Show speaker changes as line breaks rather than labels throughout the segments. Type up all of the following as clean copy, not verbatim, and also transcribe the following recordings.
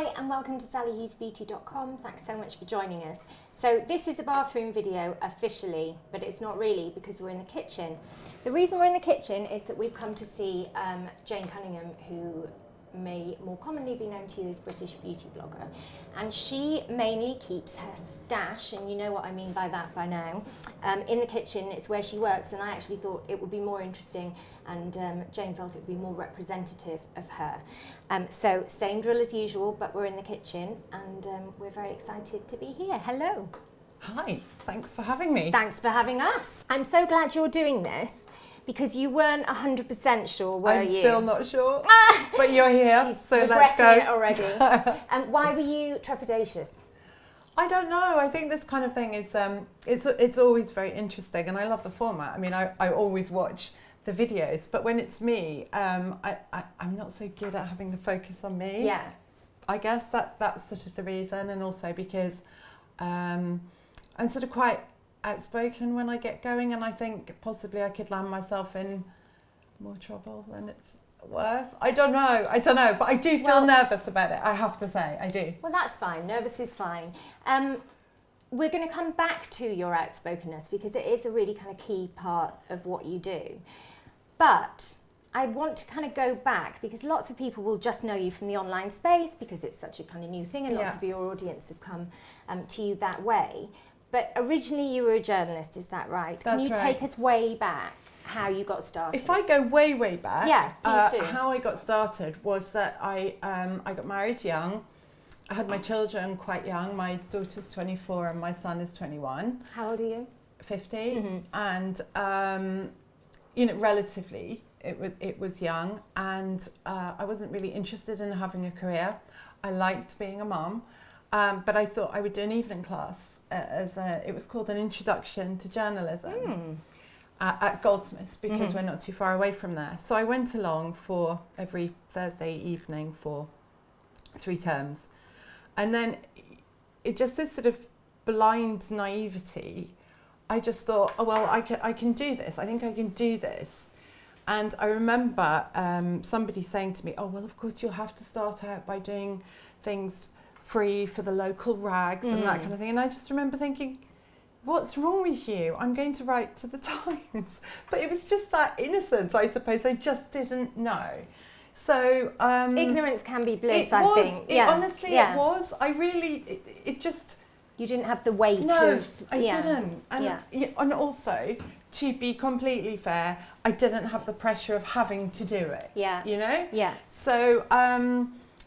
Hi and welcome to SaliHughesBeauty.com. Thanks so much for joining us. So this is a bathroom video officially, but it's not really because we're in the kitchen. The reason we're in the kitchen is that we've come to see Jane Cunningham, who may more commonly be known to you as British beauty blogger, and she mainly keeps her stash, and you know what I mean by that by now, in the kitchen. It's where she works, and I actually thought it would be more interesting, and Jane felt it would be more representative of her. So same drill as usual, but we're in the kitchen, and we're very excited to be here. Hello.
Hi, thanks for having me.
Thanks for having us. I'm so glad you're doing this, because you weren't 100% sure, were you?
I'm still not sure, but you're here,
She's
so let's go.
it already. And why were you trepidatious?
I don't know. I think this kind of thing is it's always very interesting, and I love the format. I mean, I always watch the videos, but when it's me, I'm not so good at having the focus on me.
Yeah.
I guess that's sort of the reason, and also because I'm sort of quite outspoken when I get going, and I think possibly I could land myself in more trouble than it's worth. I don't know, but I do feel nervous about it, I have to say. I do.
Well, that's fine. Nervous is fine. We're going to come back to your outspokenness because it is a really kind of key part of what you do. But I want to kind of go back because lots of people will just know you from the online space because it's such a kind of new thing, and lots of your audience have come to you that way. But originally you were a journalist, is that right?
That's
Can you take us way back, how you got started?
If I go way, way back,
yeah, please do.
How I got started was that I got married young. I had my children quite young. My daughter's 24 and my son is 21.
How old are you?
50.
Mm-hmm.
And, relatively, it was young, and I wasn't really interested in having a career. I liked being a mum. But I thought I would do an evening class it was called an introduction to journalism at Goldsmiths, because we're not too far away from there. So I went along for every Thursday evening for 3 terms. And then it just this sort of blind naivety. I just thought, oh, well, I can do this. I think I can do this. And I remember somebody saying to me, oh, well, of course you'll have to start out by doing things free for the local rags and that kind of thing. And I just remember thinking, what's wrong with you? I'm going to write to the Times. But it was just that innocence, I suppose. I just didn't know. So
ignorance can be bliss, I think.
Honestly, it was. I really, it just...
You didn't have the weight
of... I didn't. And also, to be completely fair, I didn't have the pressure of having to do it.
Yeah.
You know?
Yeah.
So...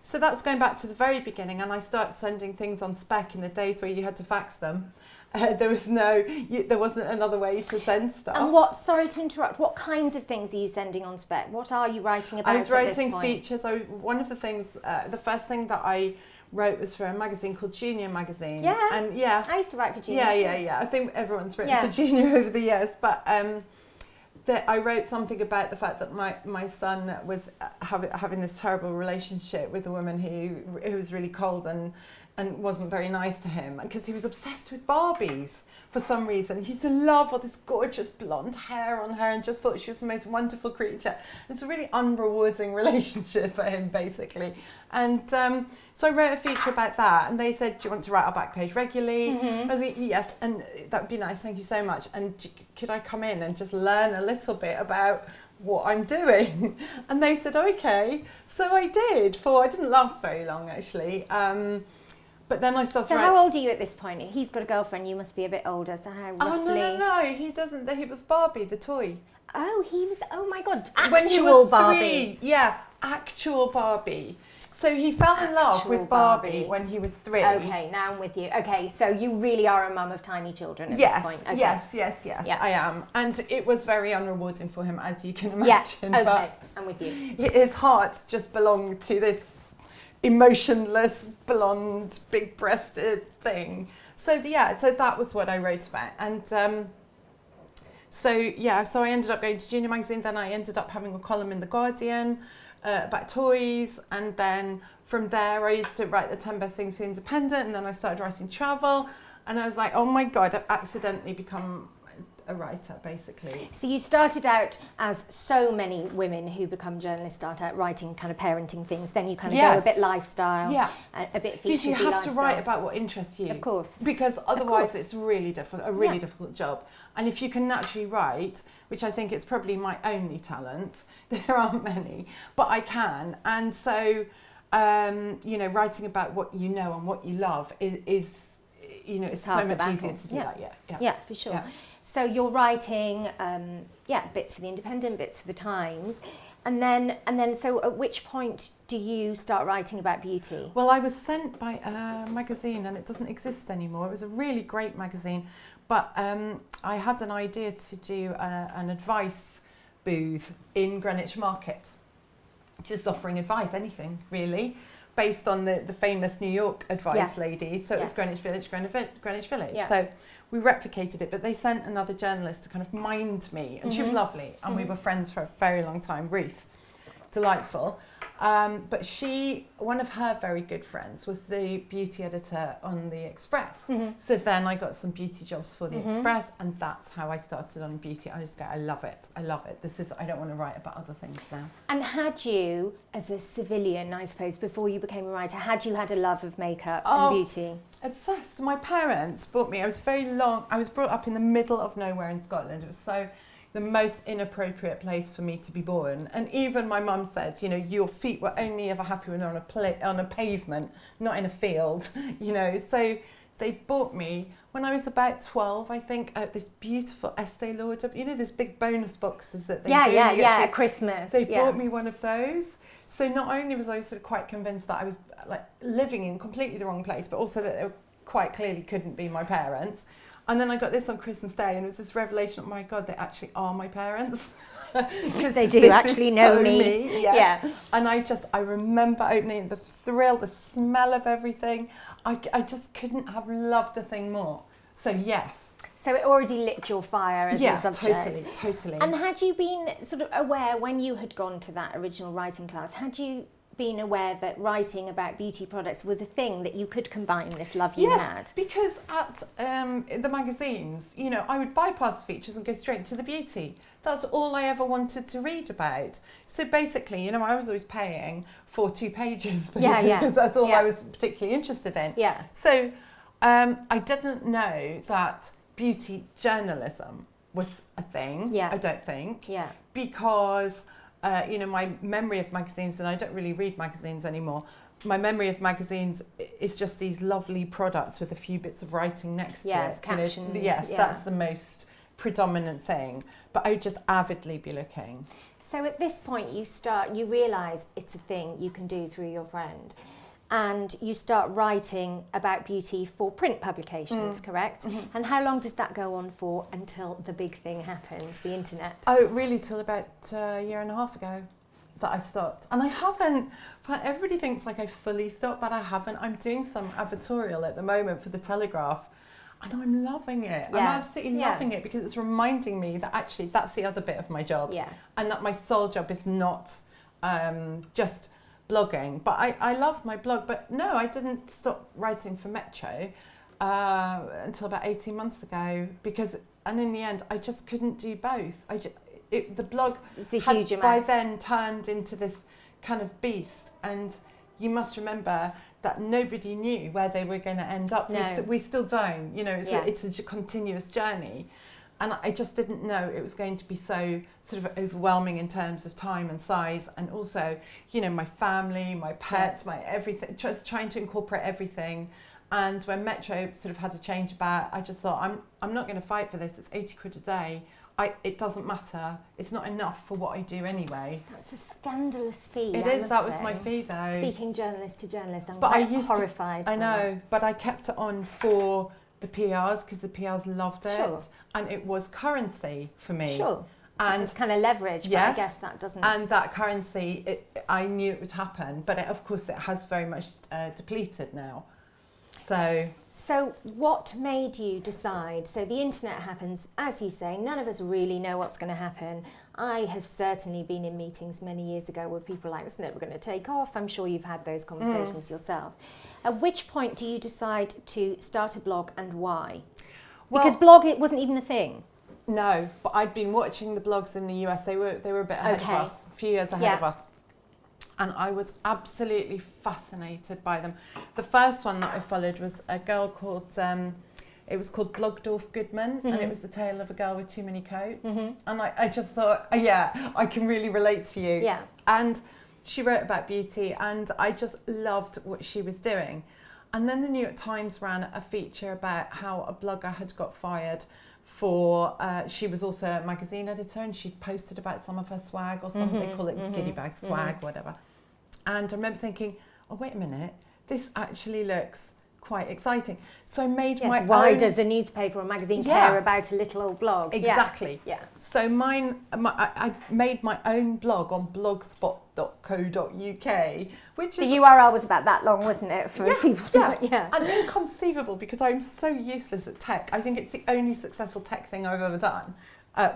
So that's going back to the very beginning, and I started sending things on spec in the days where you had to fax them. There wasn't another way to send stuff.
And sorry to interrupt, what kinds of things are you sending on spec? What are you writing about?
I was writing
at this
features. One of the things, the first thing that I wrote was for a magazine called Junior Magazine.
Yeah.
And yeah.
I used to write for Junior.
Yeah. I think everyone's written for Junior over the years, but that I wrote something about the fact that my son was having this terrible relationship with a woman who was really cold and wasn't very nice to him, because he was obsessed with Barbies for some reason. He used to love all this gorgeous blonde hair on her and just thought she was the most wonderful creature. It's a really unrewarding relationship for him, basically. And so I wrote a feature about that, and they said, do you want to write our back page regularly? I was like, yes, and that would be nice, thank you so much. And could I come in and just learn a little bit about what I'm doing? And they said, okay. So I did. I didn't last very long, actually. But then I started.
So how old are you at this point? He's got a girlfriend. You must be a bit older. So how roughly?
Oh no! He doesn't. He was Barbie, the toy.
Oh, he was. Oh my God! Actual
when he was
Barbie.
3, yeah, actual Barbie. So he fell in love with Barbie when he was 3.
Okay, now I'm with you. Okay, so you really are a mum of tiny children at this point. Okay.
Yes, yeah. I am. And it was very unrewarding for him, as you can imagine.
Yeah, okay,
but
I'm with you.
His heart just belonged to this emotionless, blonde, big-breasted thing. So that was what I wrote about. And so I ended up going to Junior Magazine. Then I ended up having a column in The Guardian about toys, and then from there I used to write the 10 best things for Independent, and then I started writing travel, and I was like, oh my God, I've accidentally become a writer, basically.
So you started out, as so many women who become journalists start out, writing kind of parenting things, then you kind of go a bit lifestyle, a bit features.
Because you have to write about what interests you.
Of course.
Because otherwise it's really difficult, a really difficult job. And if you can naturally write, which I think is probably my only talent, there aren't many, but I can. And so, you know, writing about what you know and what you love is you know, it's so much easier to do that. Yeah,
for sure. Yeah. So you're writing, bits for the Independent, bits for the Times, and then so at which point do you start writing about beauty?
Well, I was sent by a magazine, and it doesn't exist anymore. It was a really great magazine, but I had an idea to do an advice booth in Greenwich Market, just offering advice, anything really, based on the famous New York advice lady. So it was Greenwich Village. Yeah. So we replicated it, but they sent another journalist to kind of mind me, and she was lovely, and we were friends for a very long time, Ruth, delightful. But one of her very good friends was the beauty editor on the Express. So then I got some beauty jobs for the Express, and that's how I started on beauty. I just go, I love it. I don't want to write about other things now.
And had you, as a civilian, I suppose, before you became a writer, had you had a love of makeup and beauty?
Obsessed. My parents bought me, I was brought up in the middle of nowhere in Scotland. It was the most inappropriate place for me to be born. And even my mum said, you know, your feet were only ever happy when they're on a pavement, not in a field, you know. So they bought me, when I was about 12, I think, this beautiful Estee Lauder, you know, those big bonus boxes that they do.
At Christmas.
They bought me one of those. So not only was I sort of quite convinced that I was like living in completely the wrong place, but also that they quite clearly couldn't be my parents. And then I got this on Christmas Day, and it was this revelation, oh my God, they actually are my parents.
Because they do actually know me.
Yes. Yeah. And I remember opening the thrill, the smell of everything. I just couldn't have loved a thing more. So yes.
So it already lit your fire as a subject.
Totally.
And had you been sort of aware when you had gone to that original writing class, had you been aware that writing about beauty products was a thing that you could combine this love you had?
Yes, because at the magazines, you know, I would bypass features and go straight to the beauty. That's all I ever wanted to read about. So basically, you know, I was always paying for 2 pages because that's all I was particularly interested in.
Yeah.
So I didn't know that beauty journalism was a thing, I don't think.
Yeah.
Because you know, my memory of magazines, and I don't really read magazines anymore, my memory of magazines is just these lovely products with a few bits of writing next to it.
Captions.
That's the most predominant thing. But I would just avidly be looking.
So at this point you realise it's a thing you can do through your friend. And you start writing about beauty for print publications, correct? And how long does that go on for until the big thing happens, the internet?
Oh, really, till about a year and a half ago that I stopped. And I haven't, everybody thinks like I fully stopped, but I haven't. I'm doing some advertorial at the moment for The Telegraph, and I'm loving it. I'm absolutely loving it, because it's reminding me that actually that's the other bit of my job. Yeah. And that my sole job is not just blogging. But I love my blog. But no, I didn't stop writing for Metro until about 18 months ago, and in the end I just couldn't do both. The blog had by then turned into this kind of beast, and you must remember that nobody knew where they were going to end up. No. We still don't, you know, it's a continuous journey. And I just didn't know it was going to be so sort of overwhelming in terms of time and size, and also, you know, my family, my pets, my everything, just trying to incorporate everything. And when Metro sort of had a change about, I just thought, I'm not going to fight for this. It's 80 quid a day. It doesn't matter. It's not enough for what I do anyway.
That's a scandalous fee.
It is. That was my fee, though.
Speaking journalist to journalist, I'm quite horrified.
I know, but I kept it on for the PRs because the PRs loved it. Sure. And it was currency for me. Sure.
And it's kind of leverage, but I guess that doesn't...
And that currency, I knew it would happen, but of course it has very much depleted now. So
what made you decide? So the internet happens, as you say, none of us really know what's going to happen. I have certainly been in meetings many years ago where people are like, it's never going to take off. I'm sure you've had those conversations yourself. At which point do you decide to start a blog, and why? Because blog, it wasn't even a thing.
No, but I'd been watching the blogs in the US. They were a bit ahead of us, a few years ahead of us. And I was absolutely fascinated by them. The first one that I followed was a girl called, it was called Blogdorf Goodman, and it was the tale of a girl with too many coats. And I just thought, yeah, I can really relate to you.
Yeah.
And she wrote about beauty, and I just loved what she was doing. And then the New York Times ran a feature about how a blogger had got fired for, she was also a magazine editor, and she'd posted about some of her swag or something, they call it goodie bag swag, whatever. And I remember thinking, oh, wait a minute, this actually looks quite exciting. So I made my own...
Why does a newspaper or magazine care about a little old blog?
Exactly.
Yeah.
So I made my own blog on blogspot.co.uk, which
The
is...
URL was about that long, wasn't it, for people to...
And inconceivable, because I'm so useless at tech. I think it's the only successful tech thing I've ever done,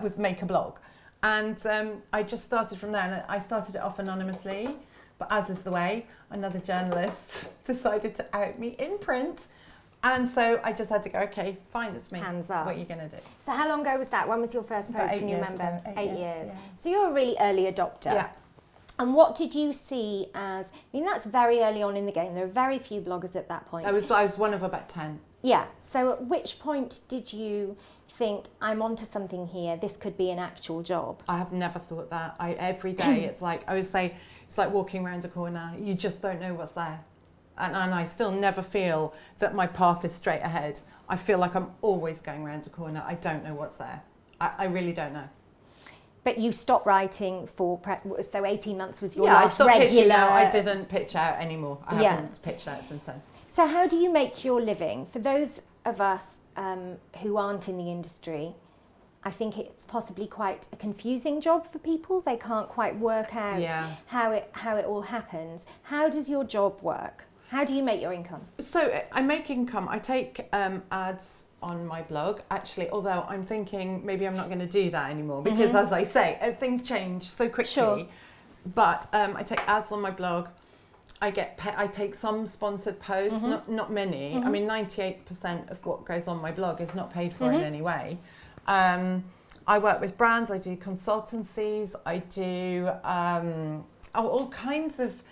was make a blog. And I just started from there, and I started it off anonymously. But as is the way, another journalist decided to out me in print. And so I just had to go, okay, fine, it's me.
Hands up.
What are you going to do?
So how long ago was that? When was your first post? Can you remember?
Ago.
8 years.
Yeah.
So you're a really early adopter.
Yeah.
And what did you see as, I mean, that's very early on in the game. There are very few bloggers at that point.
I was one of about 10.
Yeah. So at which point did you think, I'm onto something here, this could be an actual job?
I have never thought that. Every day, it's like, I would say, it's like walking around a corner. You just don't know what's there. And I still never feel that my path is straight ahead. I feel like I'm always going around a corner. I don't know what's there. I really don't know.
But you stopped writing for, so 18 months was your
I
last
stopped
regular...
pitching out. I didn't pitch out anymore. I haven't pitched out since then.
So how do you make your living? For those of us who aren't in the industry, I think it's possibly quite a confusing job for people. They can't quite work out how it all happens. How does your job work? How do you make your income?
So I make income. I take ads on my blog, actually, although I'm thinking maybe I'm not going to do that anymore because, as I say, things change so quickly.
Sure.
But I take ads on my blog. I take some sponsored posts, not many. I mean, 98% of what goes on my blog is not paid for in any way. I work with brands, I do consultancies, I do all kinds of,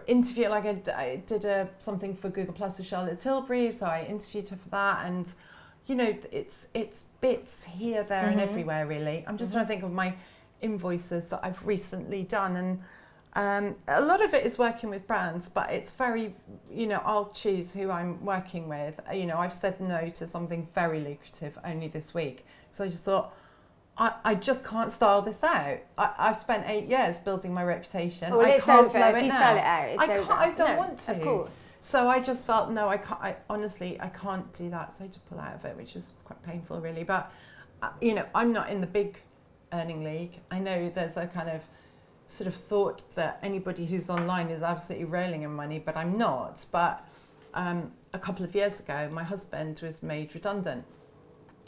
interview. Like I did something for Google Plus with Charlotte Tilbury, so I interviewed her for that, and it's bits here, there, and everywhere. Really, I'm just trying to think of my invoices that I've recently done, and a lot of it is working with brands, but it's very, I'll choose who I'm working with. I've said no to something very lucrative only this week. So I just thought, I just can't style this out. I've spent 8 years building my reputation.
Well,
I
it's
can't
over.
blow
If
it
you
now.
style it out, it's over.
I don't want to.
Of course.
So I just felt, no, I can't. Honestly, I can't do that. So I had to pull out of it, which was quite painful, really. But, I'm not in the big earning league. I know there's a kind of sort of thought that anybody who's online is absolutely rolling in money, but I'm not. But a couple of years ago, my husband was made redundant.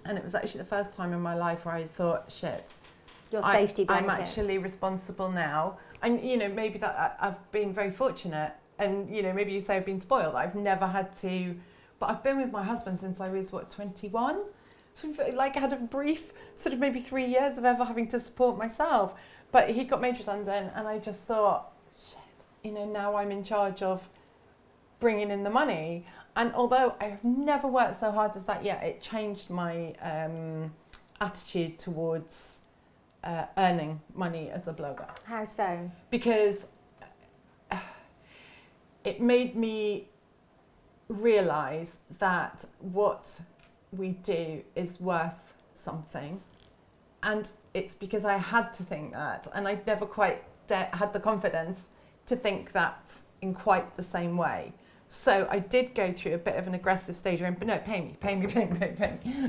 And it was actually the first time in my life where I thought, shit,
your safety blanket.
I'm actually responsible now. And, maybe that I've been very fortunate. And, maybe you say I've been spoiled. I've never had to, but I've been with my husband since I was, 21? So I had a brief sort of maybe 3 years of ever having to support myself. But he got made redundant, and I just thought, shit, now I'm in charge of bringing in the money. And although I have never worked so hard as that yet, it changed my attitude towards earning money as a blogger.
How so?
Because it made me realise that what we do is worth something. And it's because I had to think that, and I'd never quite had the confidence to think that in quite the same way. So I did go through a bit of an aggressive stage where, no, pay me.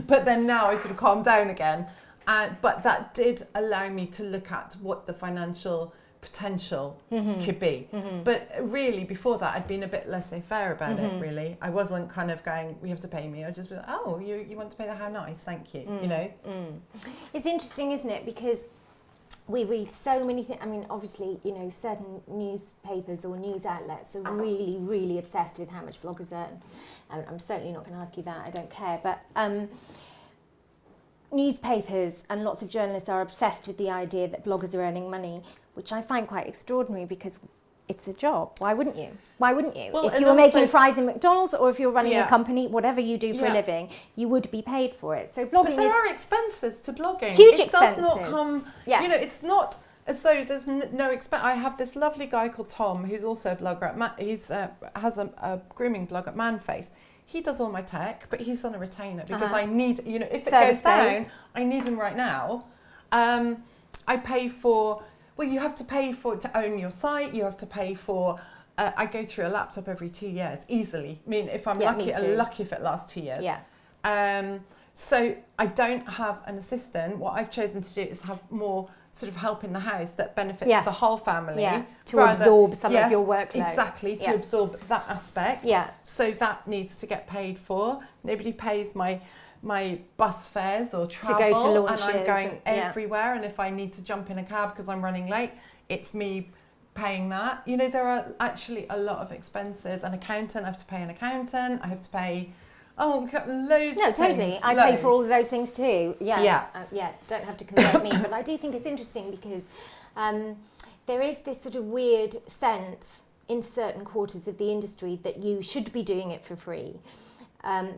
But then now I sort of calmed down again. But that did allow me to look at what the financial potential could be. But really, before that, I'd been a bit laissez-faire about it, really. I wasn't kind of going, we have to pay me. I'd just be like, oh, you want to pay that? How nice, thank you,
It's interesting, isn't it? Because we read so many things. I mean, obviously, certain newspapers or news outlets are really, really obsessed with how much bloggers earn. I'm certainly not going to ask you that. I don't care. But newspapers and lots of journalists are obsessed with the idea that bloggers are earning money, which I find quite extraordinary because it's a job. Why wouldn't you? Why wouldn't you?
Well,
if you were making fries in McDonald's or if you're running
Yeah.
a company, whatever you do for a living, you would be paid for it. So blogging
But there are expenses to blogging.
Huge
It does
expenses.
not come,
Yes.
you know, it's not as though there's no expense. I have this lovely guy called Tom, who's also a blogger at he's has a grooming blog at Manface. He does all my tech, but he's on a retainer because I need, you know, if it
Service
goes down,
days.
I need him right now. I pay for, well, you have to pay for to own your site. You have to pay for, I go through a laptop every 2 years easily. I mean, if I'm lucky, I'm lucky if it lasts 2 years.
Yeah.
So I don't have an assistant. What I've chosen to do is have more sort of help in the house that benefits the whole family.
Yeah. To absorb some of your workload.
Exactly, to absorb that aspect.
Yeah.
So that needs to get paid for. Nobody pays my bus fares or travel,
to go to launches,
and I'm going everywhere. And if I need to jump in a cab because I'm running late, it's me paying that. You know, there are actually a lot of expenses. An accountant, I have to pay an accountant. I have to pay, loads
No,
of
totally.
things.
I pay for all of those things too. Yes.
Yeah.
Don't have to convert me. But I do think it's interesting because there is this sort of weird sense in certain quarters of the industry that you should be doing it for free.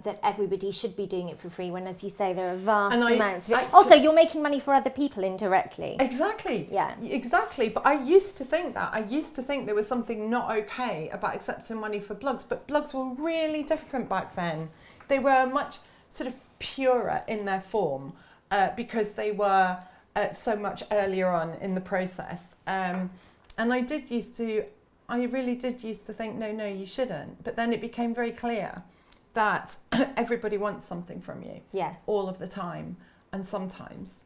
That everybody should be doing it for free, when, as you say, there are vast amounts of it. Also, you're making money for other people indirectly.
Exactly.
Yeah.
Exactly. But I used to think that. I used to think there was something not okay about accepting money for blogs, but blogs were really different back then. They were much sort of purer in their form because they were so much earlier on in the process. And I really did used to think, no, you shouldn't. But then it became very clear that everybody wants something from you all of the time, and sometimes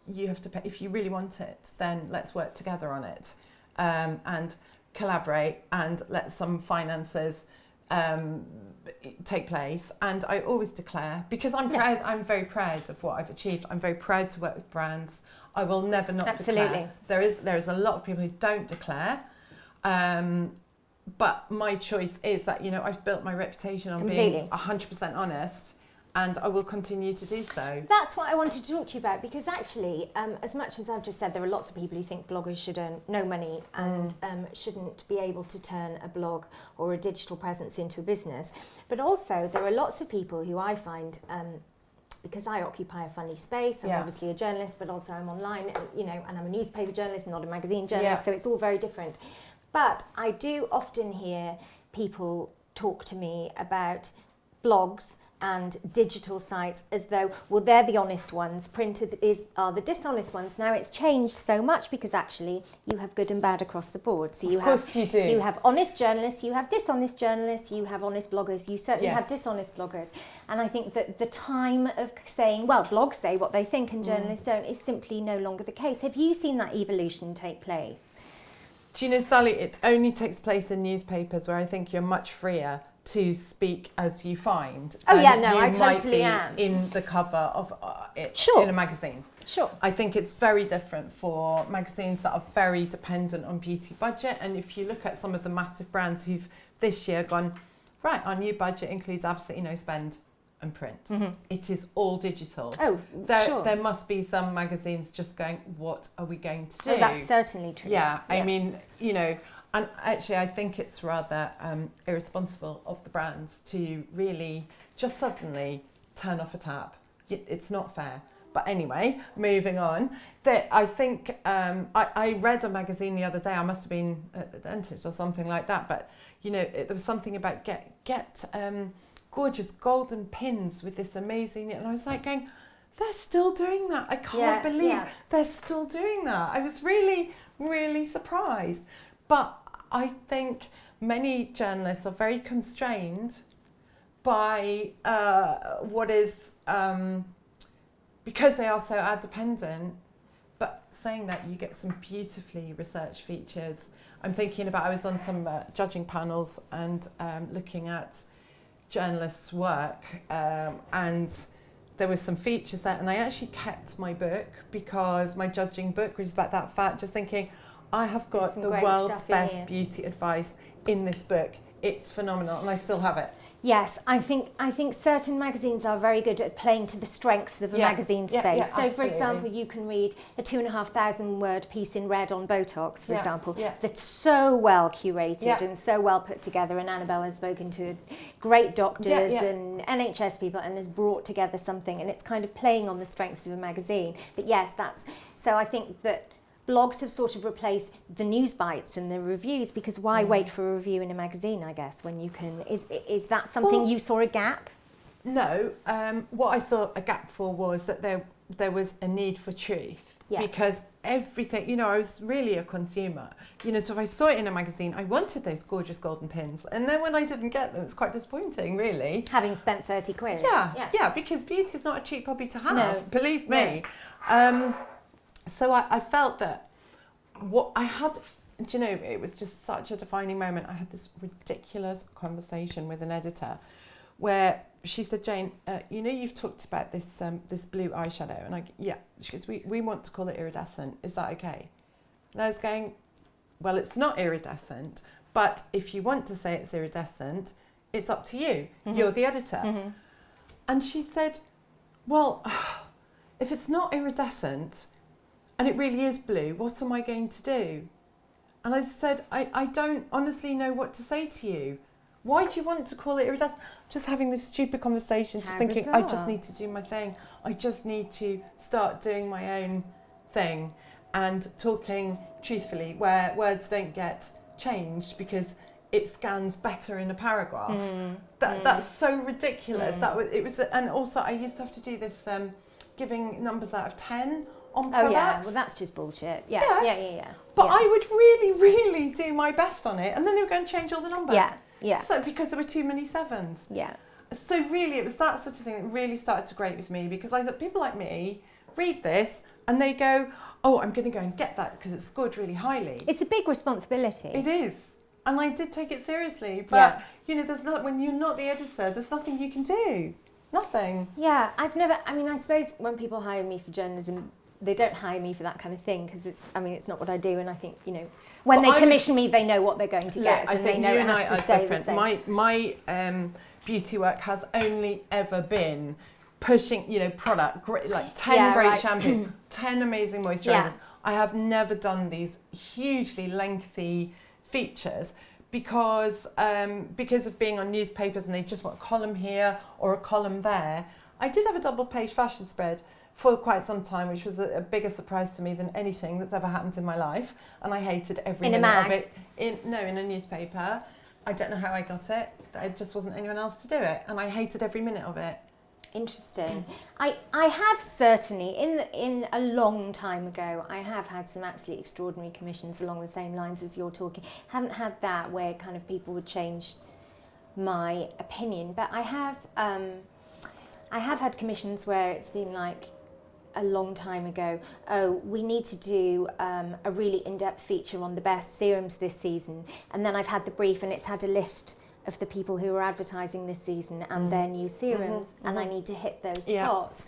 you have to pay. If you really want it, then let's work together on it and collaborate and let some finances take place. And I always declare, because I'm proud, I'm very proud of what I've achieved. I'm very proud to work with brands. I will never not declare. There is a lot of people who don't declare. But my choice is that, you know, I've built my reputation on being 100% honest, and I will continue to do so.
That's what I wanted to talk to you about, because actually, as much as I've just said, there are lots of people who think bloggers should earn no money and shouldn't be able to turn a blog or a digital presence into a business. But also, there are lots of people who I find, because I occupy a funny space, I'm obviously a journalist, but also I'm online, you know, and I'm a newspaper journalist, not a magazine journalist, so it's all very different. But I do often hear people talk to me about blogs and digital sites as though, well, they're the honest ones, printed are the dishonest ones. Now it's changed so much because actually you have good and bad across the board. So you you have honest journalists, you have dishonest journalists, you have honest bloggers, you certainly have dishonest bloggers. And I think that the time of saying, well, blogs say what they think and journalists don't, is simply no longer the case. Have you seen that evolution take place?
Do you know, Sally, it only takes place in newspapers, where I think you're much freer to speak as you find.
Oh yeah, no, I totally am.
In the cover of it in a magazine.
Sure.
I think it's very different for magazines that are very dependent on beauty budget. And if you look at some of the massive brands who've this year gone, right, our new budget includes absolutely no spend and print. It is all digital.
Oh, sure.
There must be some magazines just going, what are we going to do?
Oh, that's certainly true.
Yeah, I mean, you know, and actually I think it's rather irresponsible of the brands to really just suddenly turn off a tap. It's not fair. But anyway, moving on. I think I read a magazine the other day. I must have been at the dentist or something like that. But you know, there was something about get gorgeous golden pins with this amazing. And I was like going, they're still doing that. I can't believe they're still doing that. I was really, really surprised. But I think many journalists are very constrained by what is. Because they are so ad dependent. But saying that, you get some beautifully researched features. I'm thinking about, I was on some judging panels and looking at journalists' work, and there was some features there, and I actually kept my book, because my judging book was about that fat, just thinking, I have got the world's best beauty advice in this book. It's phenomenal, and I still have it.
Yes, I think certain magazines are very good at playing to the strengths of a magazine space.
Yeah,
so, for
absolutely.
example, you can read a 2,500 word piece in red on Botox, for example,
Yeah.
that's so well curated
Yeah.
and so well put together. And Annabelle has spoken to great doctors
Yeah.
and NHS people and has brought together something, and it's kind of playing on the strengths of a magazine. But yes, so I think that blogs have sort of replaced the news bites and the reviews, because why wait for a review in a magazine, I guess, when you can... Is that something you saw a gap?
No, what I saw a gap for was that there was a need for truth.
Yeah.
Because everything, I was really a consumer. So if I saw it in a magazine, I wanted those gorgeous golden pins. And then when I didn't get them, it's quite disappointing, really.
Having spent 30 quid.
Yeah, because beauty is not a cheap hobby to have,
No.
believe me. So I felt that what I had, it was just such a defining moment. I had this ridiculous conversation with an editor where she said, Jane, you've talked about this blue eyeshadow. And she goes, we want to call it iridescent. Is that okay? And I was going, well, it's not iridescent, but if you want to say it's iridescent, it's up to you. Mm-hmm. You're the editor. Mm-hmm. And she said, well, if it's not iridescent and it really is blue, what am I going to do? And I said, I don't honestly know what to say to you. Why do you want to call it iridescent? Just having this stupid conversation, just thinking, bizarre. I just need to do my thing. I just need to start doing my own thing and talking truthfully where words don't get changed because it scans better in a paragraph. That's so ridiculous. And also I used to have to do this giving numbers out of 10 on products.
Oh yeah, well that's just bullshit. Yeah,
yes.
yeah.
But I would really, really do my best on it, and then they were going to change all the numbers.
Yeah.
So because there were too many sevens.
Yeah.
So really, it was that sort of thing that really started to grate with me, because I thought people like me read this and they go, "Oh, I'm going to go and get that because it's scored really highly."
It's a big responsibility.
It is, and I did take it seriously. But there's not, when you're not the editor, there's nothing you can do. Nothing.
Yeah, I suppose when people hire me for journalism, they don't hire me for that kind of thing, because it's not what I do, and I think when they commission me, they know what they're going to get, and they know it has to stay the same.
My beauty work has only ever been pushing, product, great, like 10 great shampoos, 10 amazing moisturizers. Yeah. I have never done these hugely lengthy features because of being on newspapers and they just want a column here or a column there. I did have a double page fashion spread for quite some time, which was a bigger surprise to me than anything that's ever happened in my life, and I hated every minute of it. In a newspaper. I don't know how I got it. There just wasn't anyone else to do it, and I hated every minute of it.
Interesting. I have certainly, in a long time ago, I have had some absolutely extraordinary commissions along the same lines as you're talking. Haven't had that where kind of people would change my opinion, but I have had commissions where it's been like, a long time ago, we need to do a really in-depth feature on the best serums this season, and then I've had the brief and it's had a list of the people who are advertising this season and their new serums, and I need to hit those spots.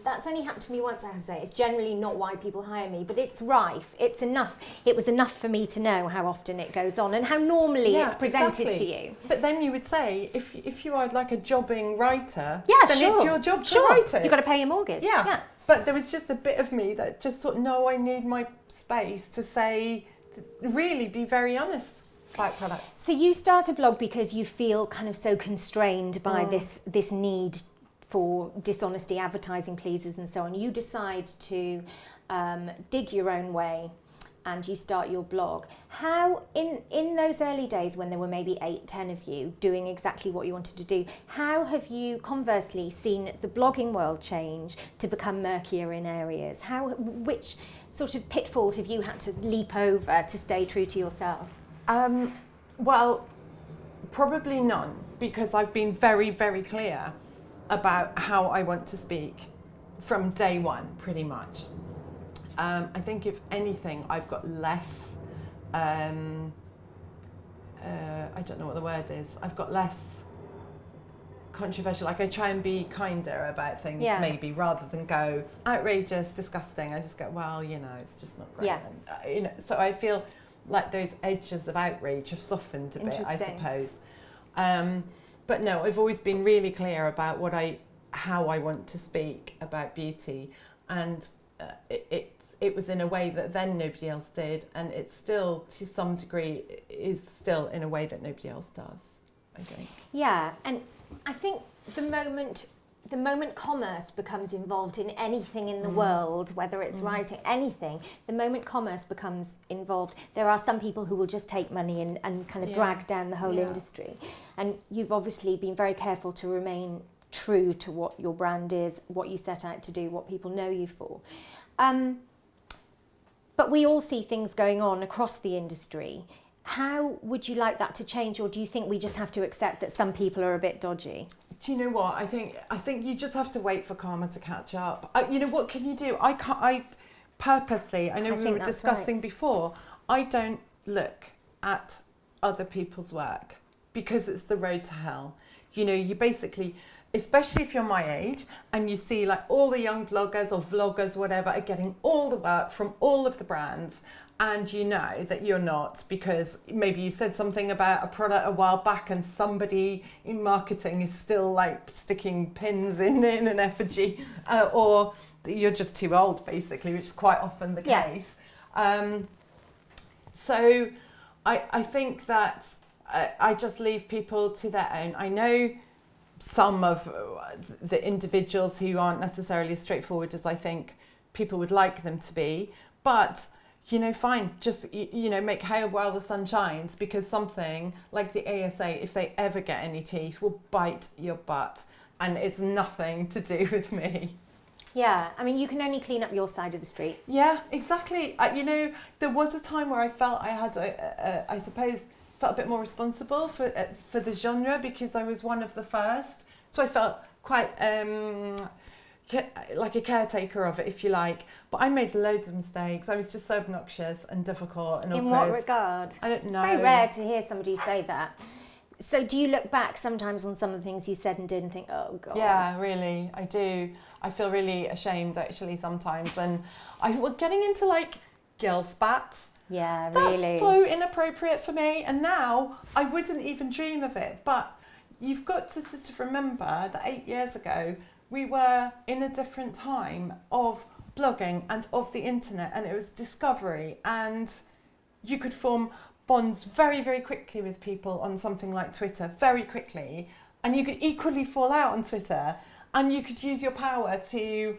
That's only happened to me once, I have to say. It's generally not why people hire me, but it's rife. It's enough. It was enough for me to know how often it goes on and how normally it's presented to you.
But then you would say, if you are like a jobbing writer, then
sure.
it's your job to write it.
You've got to pay your mortgage.
Yeah. But there was just a bit of me that just thought, no, I need my space to say, really be very honest about products.
So you start a blog because you feel kind of so constrained by this need for dishonesty, advertising pleasers and so on. You decide to dig your own way and you start your blog. How, in those early days when there were maybe 8-10 of you doing exactly what you wanted to do, how have you conversely seen the blogging world change to become murkier in areas? Which sort of pitfalls have you had to leap over to stay true to yourself?
Well, probably none, because I've been very, very clear about how I want to speak from day one, pretty much. I think if anything, I've got less, I don't know what the word is, I've got less controversial, like I try and be kinder about things maybe, rather than go outrageous, disgusting. I just go, well, it's just not great. And, so I feel like those edges of outrage have softened a bit, I suppose. But no, I've always been really clear about how I want to speak about beauty, and it was in a way that then nobody else did, and it's still, to some degree, is still in a way that nobody else does, I think.
Yeah, and I think the moment commerce becomes involved in anything in the world, whether it's writing, anything, the moment commerce becomes involved, there are some people who will just take money and kind of drag down the whole industry. And you've obviously been very careful to remain true to what your brand is, what you set out to do, what people know you for. But we all see things going on across the industry. How would you like that to change, or do you think we just have to accept that some people are a bit dodgy?
Do you know what? I think you just have to wait for karma to catch up. You know, what can you do? I purposely, I know we were discussing before, I don't look at other people's work because it's the road to hell. You know, you basically, especially if you're my age and you see like all the young bloggers or vloggers, whatever, are getting all the work from all of the brands, and you know that you're not, because maybe you said something about a product a while back and somebody in marketing is still like sticking pins in an effigy, or you're just too old, basically, which is quite often the case. So I think that I just leave people to their own. I know some of the individuals who aren't necessarily as straightforward as I think people would like them to be, but you know, fine, just, you know, make hay while the sun shines, because something like the ASA, if they ever get any teeth, will bite your butt, and it's nothing to do with me.
Yeah, I mean, you can only clean up your side of the street.
Yeah, exactly. You know, there was a time where I felt I had, I suppose, felt a bit more responsible for the genre, because I was one of the first. So I felt quite like a caretaker of it, if you like. But I made loads of mistakes. I was just so obnoxious and difficult and awkward.
In what regard?
I don't know.
It's very rare to hear somebody say that. So do you look back sometimes on some of the things you said and did and think, oh God?
Yeah, really, I do. I feel really ashamed actually sometimes. And we're getting into like girl spats.
Yeah,
That's
really.
so inappropriate for me. And now I wouldn't even dream of it. But you've got to sort of remember that 8 years ago, we were in a different time of blogging and of the internet, and it was discovery, and you could form bonds very, very quickly with people on something like Twitter, very quickly, and you could equally fall out on Twitter, and you could use your power to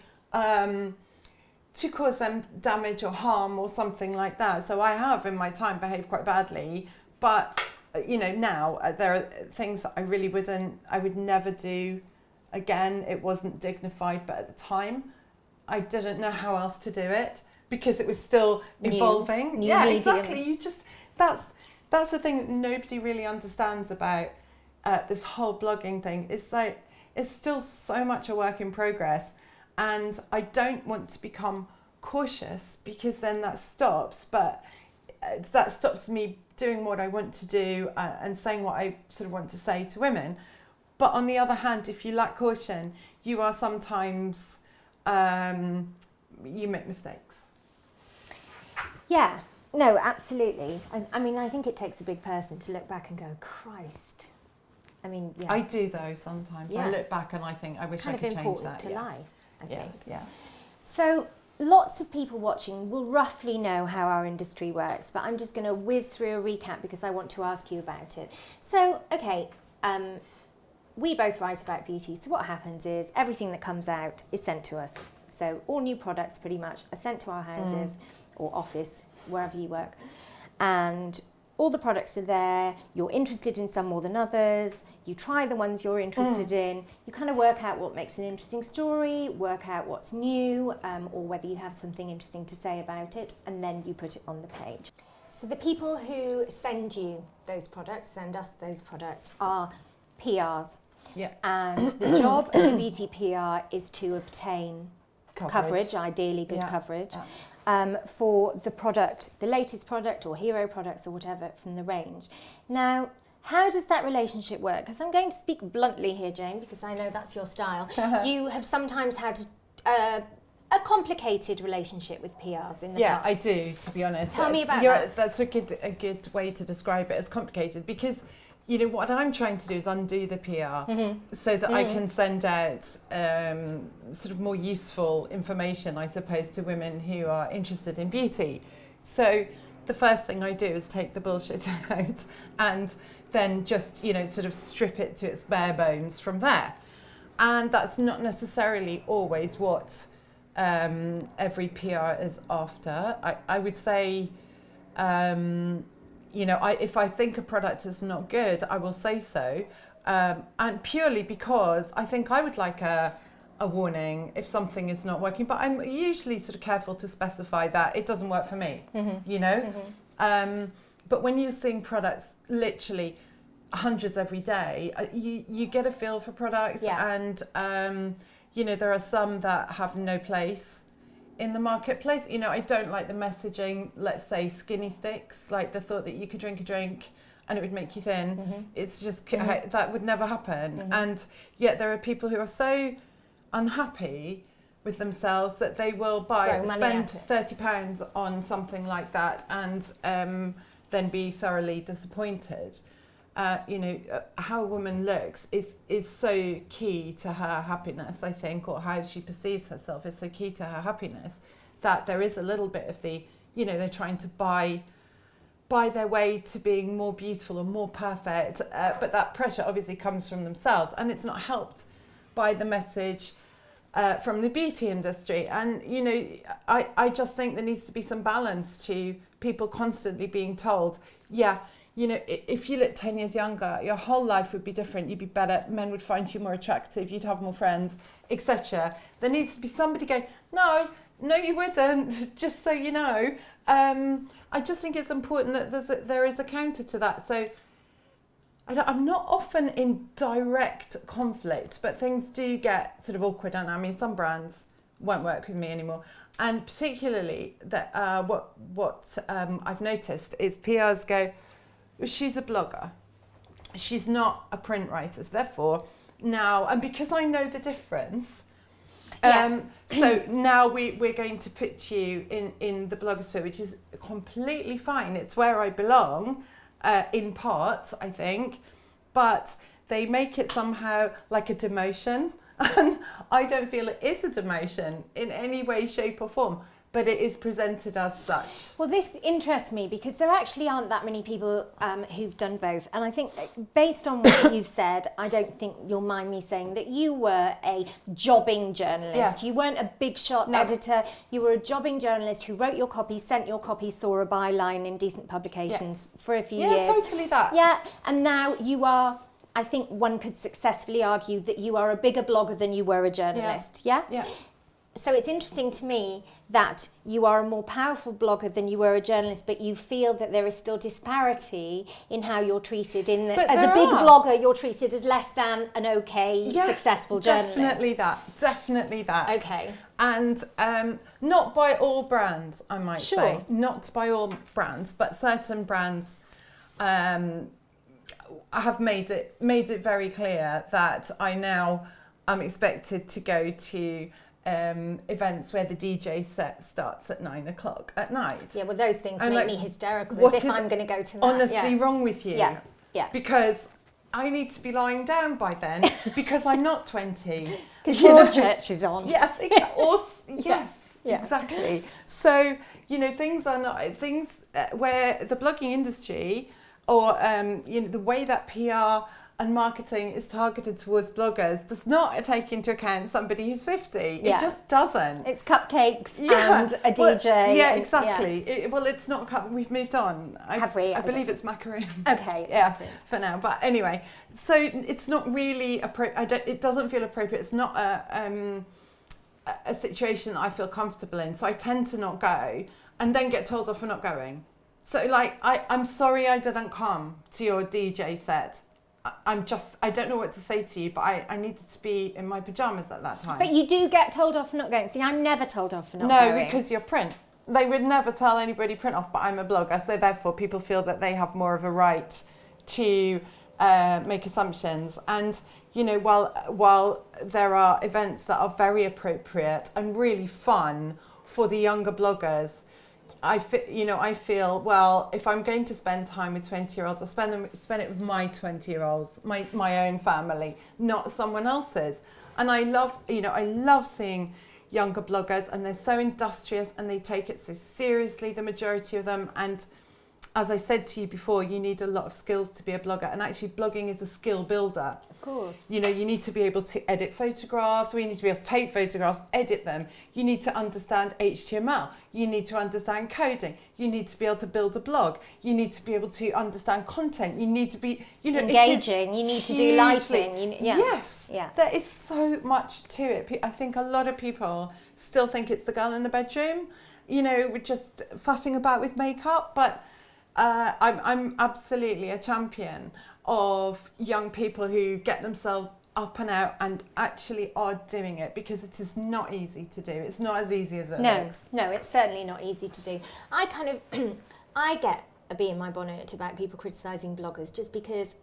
cause them damage or harm or something like that. So I have in my time behaved quite badly, but you know, now there are things that I would never do again. It wasn't dignified, but at the time I didn't know how else to do it, because it was still evolving.
New
yeah,
medium.
exactly. You just, that's the thing that nobody really understands about this whole blogging thing. It's like, it's still so much a work in progress, and I don't want to become cautious, because then that stops me doing what I want to do and saying what I sort of want to say to women. But on the other hand, if you lack caution, you are sometimes, you make mistakes.
Yeah, no, absolutely. I mean, I think it takes a big person to look back and go, Christ. I mean, yeah.
I do though sometimes.
Yeah.
I look back and I think I wish I could change that.
It's kind of important to life, I think.
Yeah.
So lots of people watching will roughly know how our industry works, but I'm just going to whiz through a recap because I want to ask you about it. So, okay, we both write about beauty. So what happens is everything that comes out is sent to us. So all new products pretty much are sent to our houses or office, wherever you work. And all the products are there. You're interested in some more than others. You try the ones you're interested in. You kind of work out what makes an interesting story, work out what's new, or whether you have something interesting to say about it, and then you put it on the page. So the people who send you those products, send us those products, are PRs.
Yeah.
And the job of a beauty PR is to obtain coverage, ideally good coverage, for the product, the latest product or hero products or whatever from the range. Now, how does that relationship work? Because I'm going to speak bluntly here, Jane, because I know that's your style. You have sometimes had a complicated relationship with PRs in the past.
I do, to be honest.
Tell me about that.
That's a good way to describe it, as complicated, because you know, what I'm trying to do is undo the PR so that I can send out sort of more useful information, I suppose, to women who are interested in beauty. So the first thing I do is take the bullshit out and then just, you know, sort of strip it to its bare bones from there. And that's not necessarily always what every PR is after. I would say, you know, if I think a product is not good, I will say so. And purely because I think I would like a warning if something is not working. But I'm usually sort of careful to specify that it doesn't work for me, you know. But when you're seeing products literally hundreds every day, you get a feel for products. And, you know, there are some that have no place in the marketplace. You know, I don't like the messaging, let's say skinny sticks, like the thought that you could drink a drink and it would make you thin. It's just, that would never happen. And yet there are people who are so unhappy with themselves that they will spend £30 on something like that and then be thoroughly disappointed. You know, how a woman looks is so key to her happiness, I think, or how she perceives herself is so key to her happiness, that there is a little bit of the, you know, they're trying to buy their way to being more beautiful or more perfect, but that pressure obviously comes from themselves, and it's not helped by the message from the beauty industry. And, you know, I just think there needs to be some balance to people constantly being told, you know, if you look 10 years younger, your whole life would be different. You'd be better. Men would find you more attractive. You'd have more friends, etc. There needs to be somebody going, no, you wouldn't, just so you know. I just think it's important that there is a counter to that. So I'm not often in direct conflict, but things do get sort of awkward. And I mean, some brands won't work with me anymore. And particularly that what I've noticed is PRs go, she's a blogger, she's not a print writer, so therefore now, and because I know the difference, so now we're going to put you in the blogosphere, which is completely fine. It's where I belong, in part, I think, but they make it somehow like a demotion, and I don't feel it is a demotion in any way, shape or form. But it is presented as such.
Well, this interests me because there actually aren't that many people who've done both. And I think based on what you've said, I don't think you'll mind me saying that you were a jobbing journalist.
Yes.
You weren't a big shot editor. You were a jobbing journalist who wrote your copy, sent your copy, saw a byline in decent publications for a few years.
Yeah, totally that.
Yeah, and now you are, I think one could successfully argue that you are a bigger blogger than you were a journalist. Yeah? So it's interesting to me that you are a more powerful blogger than you were a journalist, but you feel that there is still disparity in how you're treated. As a big blogger, you're treated as less than an successful journalist.
Definitely that.
Okay.
And not by all brands, I might say. Not by all brands, but certain brands have made it very clear that I now am expected to go to events where the DJ set starts at 9 o'clock at night.
Yeah, well, those things make me hysterical, as if I'm going to go to that.
Honestly wrong with you?
Yeah.
Because I need to be lying down by then because I'm not 20.
Because your church is on.
Yes, exactly. So, you know, things where the blogging industry or, you know, the way that PR and marketing is targeted towards bloggers does not take into account somebody who's 50. It just doesn't.
It's cupcakes and a DJ.
Well, exactly. It's not we've moved on.
Have we?
I believe it's macaroons.
Okay.
For now. But anyway, so it's not really it doesn't feel appropriate. It's not a situation that I feel comfortable in. So I tend to not go and then get told off for not going. So like, I'm sorry I didn't come to your DJ set. I don't know what to say to you, but I needed to be in my pajamas at that time.
But you do get told off for not going. See, I'm never told off for not going.
No, because you're print. They would never tell anybody print off, but I'm a blogger, so therefore people feel that they have more of a right to make assumptions. And, you know, while there are events that are very appropriate and really fun for the younger bloggers, I feel, well, if I'm going to spend time with 20-year-olds, I'll spend it with my 20-year-olds, my own family, not someone else's. And I love seeing younger bloggers, and they're so industrious and they take it so seriously, the majority of them. And as I said to you before, you need a lot of skills to be a blogger, and actually blogging is a skill builder.
Of course.
You know, you need to be able to edit photographs, or you need to be able to take photographs, edit them. You need to understand HTML. You need to understand coding. You need to be able to build a blog. You need to be able to understand content. You need to be,
engaging. You need to do lighting.
Yes. Yeah. There is so much to it. I think a lot of people still think it's the girl in the bedroom, we're just faffing about with makeup, but I'm absolutely a champion of young people who get themselves up and out and actually are doing it, because it is not easy to do. It's not as easy as it looks.
No, it's certainly not easy to do. I get a bee in my bonnet about people criticising bloggers, just because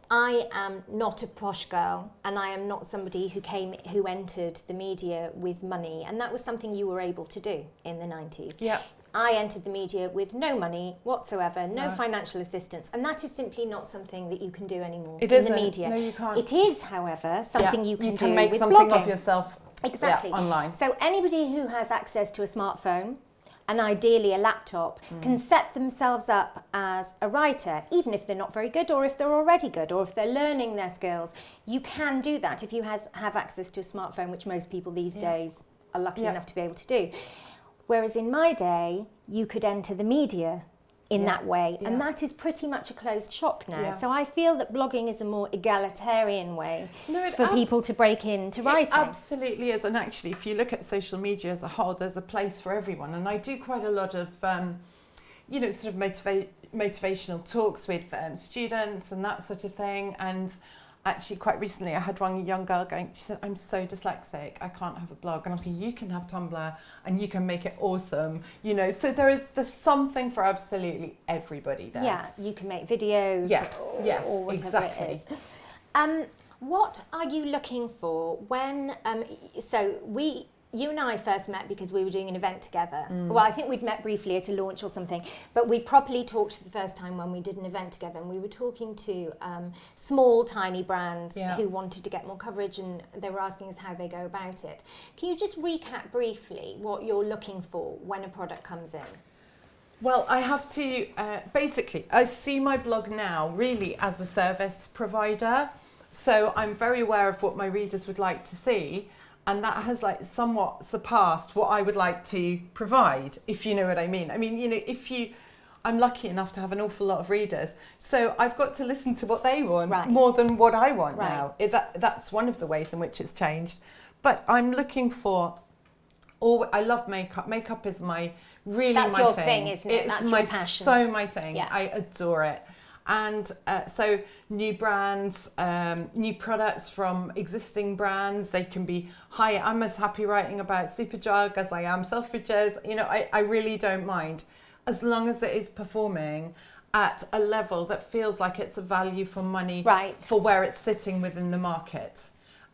I am not a posh girl, and I am not somebody who entered the media with money, and that was something you were able to do in the 90s.
Yeah.
I entered the media with no money whatsoever, no financial assistance, and that is simply not something that you can do anymore in the media.
No, you can't.
It is, however, something you can do with blogging.
You can make something of yourself.
Exactly.
Online.
So anybody who has access to a smartphone, and ideally a laptop, can set themselves up as a writer, even if they're not very good, or if they're already good, or if they're learning their skills. You can do that if you have access to a smartphone, which most people these days are lucky enough to be able to do. Whereas in my day, you could enter the media in that way, and that is pretty much a closed shop now. Yeah. So I feel that blogging is a more egalitarian way for people to break into writing.
It absolutely is, and actually, if you look at social media as a whole, there's a place for everyone. And I do quite a lot of, sort of motivational talks with students and that sort of thing. And actually, quite recently, I had one young girl going, she said, I'm so dyslexic, I can't have a blog. And I'm like, you can have Tumblr and you can make it awesome. So there's something for absolutely everybody there.
Yeah, you can make videos or whatever
exactly.
it is. What are you looking for when, you and I first met because we were doing an event together. Well, I think we'd met briefly at a launch or something, but we properly talked for the first time when we did an event together, and we were talking to small, tiny brands who wanted to get more coverage, and they were asking us how they go about it. Can you just recap briefly what you're looking for when a product comes in?
Well, I have to, basically, I see my blog now really as a service provider. So I'm very aware of what my readers would like to see. And that has somewhat surpassed what I would like to provide, if you know what I mean. I mean, I'm lucky enough to have an awful lot of readers, so I've got to listen to what they want more than what I want now. That's one of the ways in which it's changed. But I'm looking for, I love makeup. Makeup is my thing.
That's your thing, isn't it?
It's
That's your passion.
So my thing.
Yeah.
I adore it. And so new brands, new products from existing brands, they can be high. I'm as happy writing about Superdrug as I am Selfridges. I really don't mind, as long as it is performing at a level that feels like it's a value for money for where it's sitting within the market.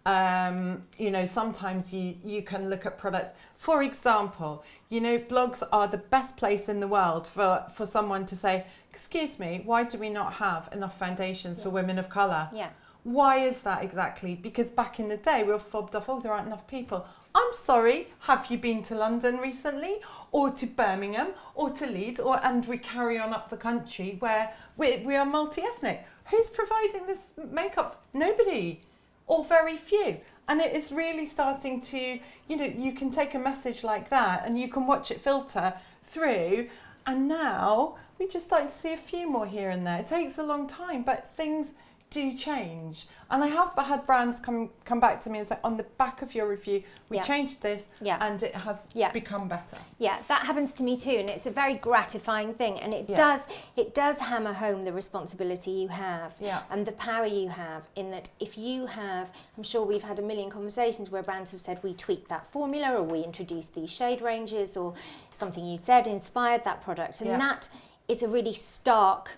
Sometimes you can look at products. For example, blogs are the best place in the world for someone to say, excuse me, why do we not have enough foundations for women of colour?
Yeah.
Why is that exactly? Because back in the day, we were fobbed off, there aren't enough people. I'm sorry, have you been to London recently? Or to Birmingham? Or to Leeds? And we carry on up the country where we are multi-ethnic. Who's providing this makeup? Nobody. Or very few. And it is really starting to, you can take a message like that and you can watch it filter through. And now we just starting to see a few more here and there. It takes a long time, but things do change. And I have had brands come back to me and say, on the back of your review, we changed this and it has become better. Yeah,
that happens to me too, and it's a very gratifying thing, and it does hammer home the responsibility you have and the power you have, in that if you have, I'm sure we've had a million conversations where brands have said, we tweaked that formula, or we introduced these shade ranges, or something you said inspired that product, and that is a really stark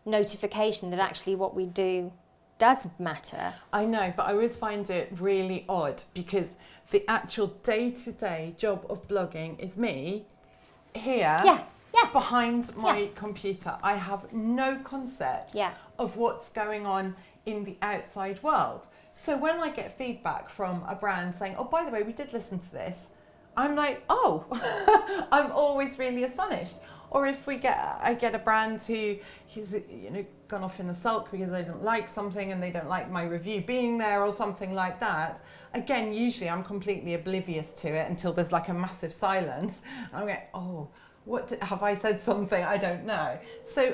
notification that actually what we do does matter.
I know, but I always find it really odd, because the actual day-to-day job of blogging is me here
Yeah.
behind my computer. I have no concept of what's going on in the outside world. So when I get feedback from a brand saying, oh, by the way, we did listen to this, I'm like, oh, I'm always really astonished. Or if I get a brand who's gone off in a sulk because they didn't like something and they don't like my review being there or something like that. Again, usually I'm completely oblivious to it until there's like a massive silence. And I'm like, oh, have I said something? I don't know. So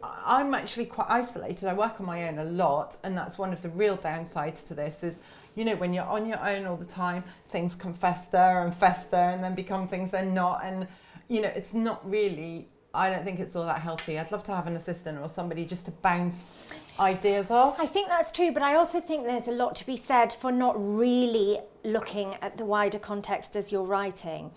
I'm actually quite isolated. I work on my own a lot, and that's one of the real downsides to this is, when you're on your own all the time, things can fester and then become things they're not. And, it's not really, I don't think it's all that healthy. I'd love to have an assistant or somebody just to bounce ideas off.
I think that's true, but I also think there's a lot to be said for not really looking at the wider context as you're writing.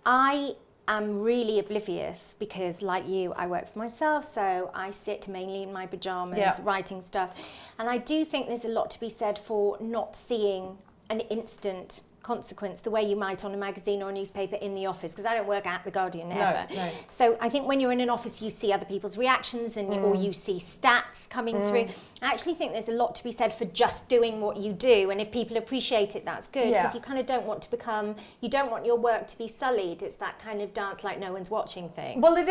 I'm really oblivious because, like you, I work for myself, so I sit mainly in my pajamas writing stuff. And I do think there's a lot to be said for not seeing an instant consequence the way you might on a magazine or a newspaper in the office, because I don't work at The Guardian ever. No. So I think when you're in an office you see other people's reactions or you see stats coming through. I actually think there's a lot to be said for just doing what you do, and if people appreciate it, that's good, because you kind of don't want your work to be sullied. It's that kind of dance like no one's watching thing.
Well, it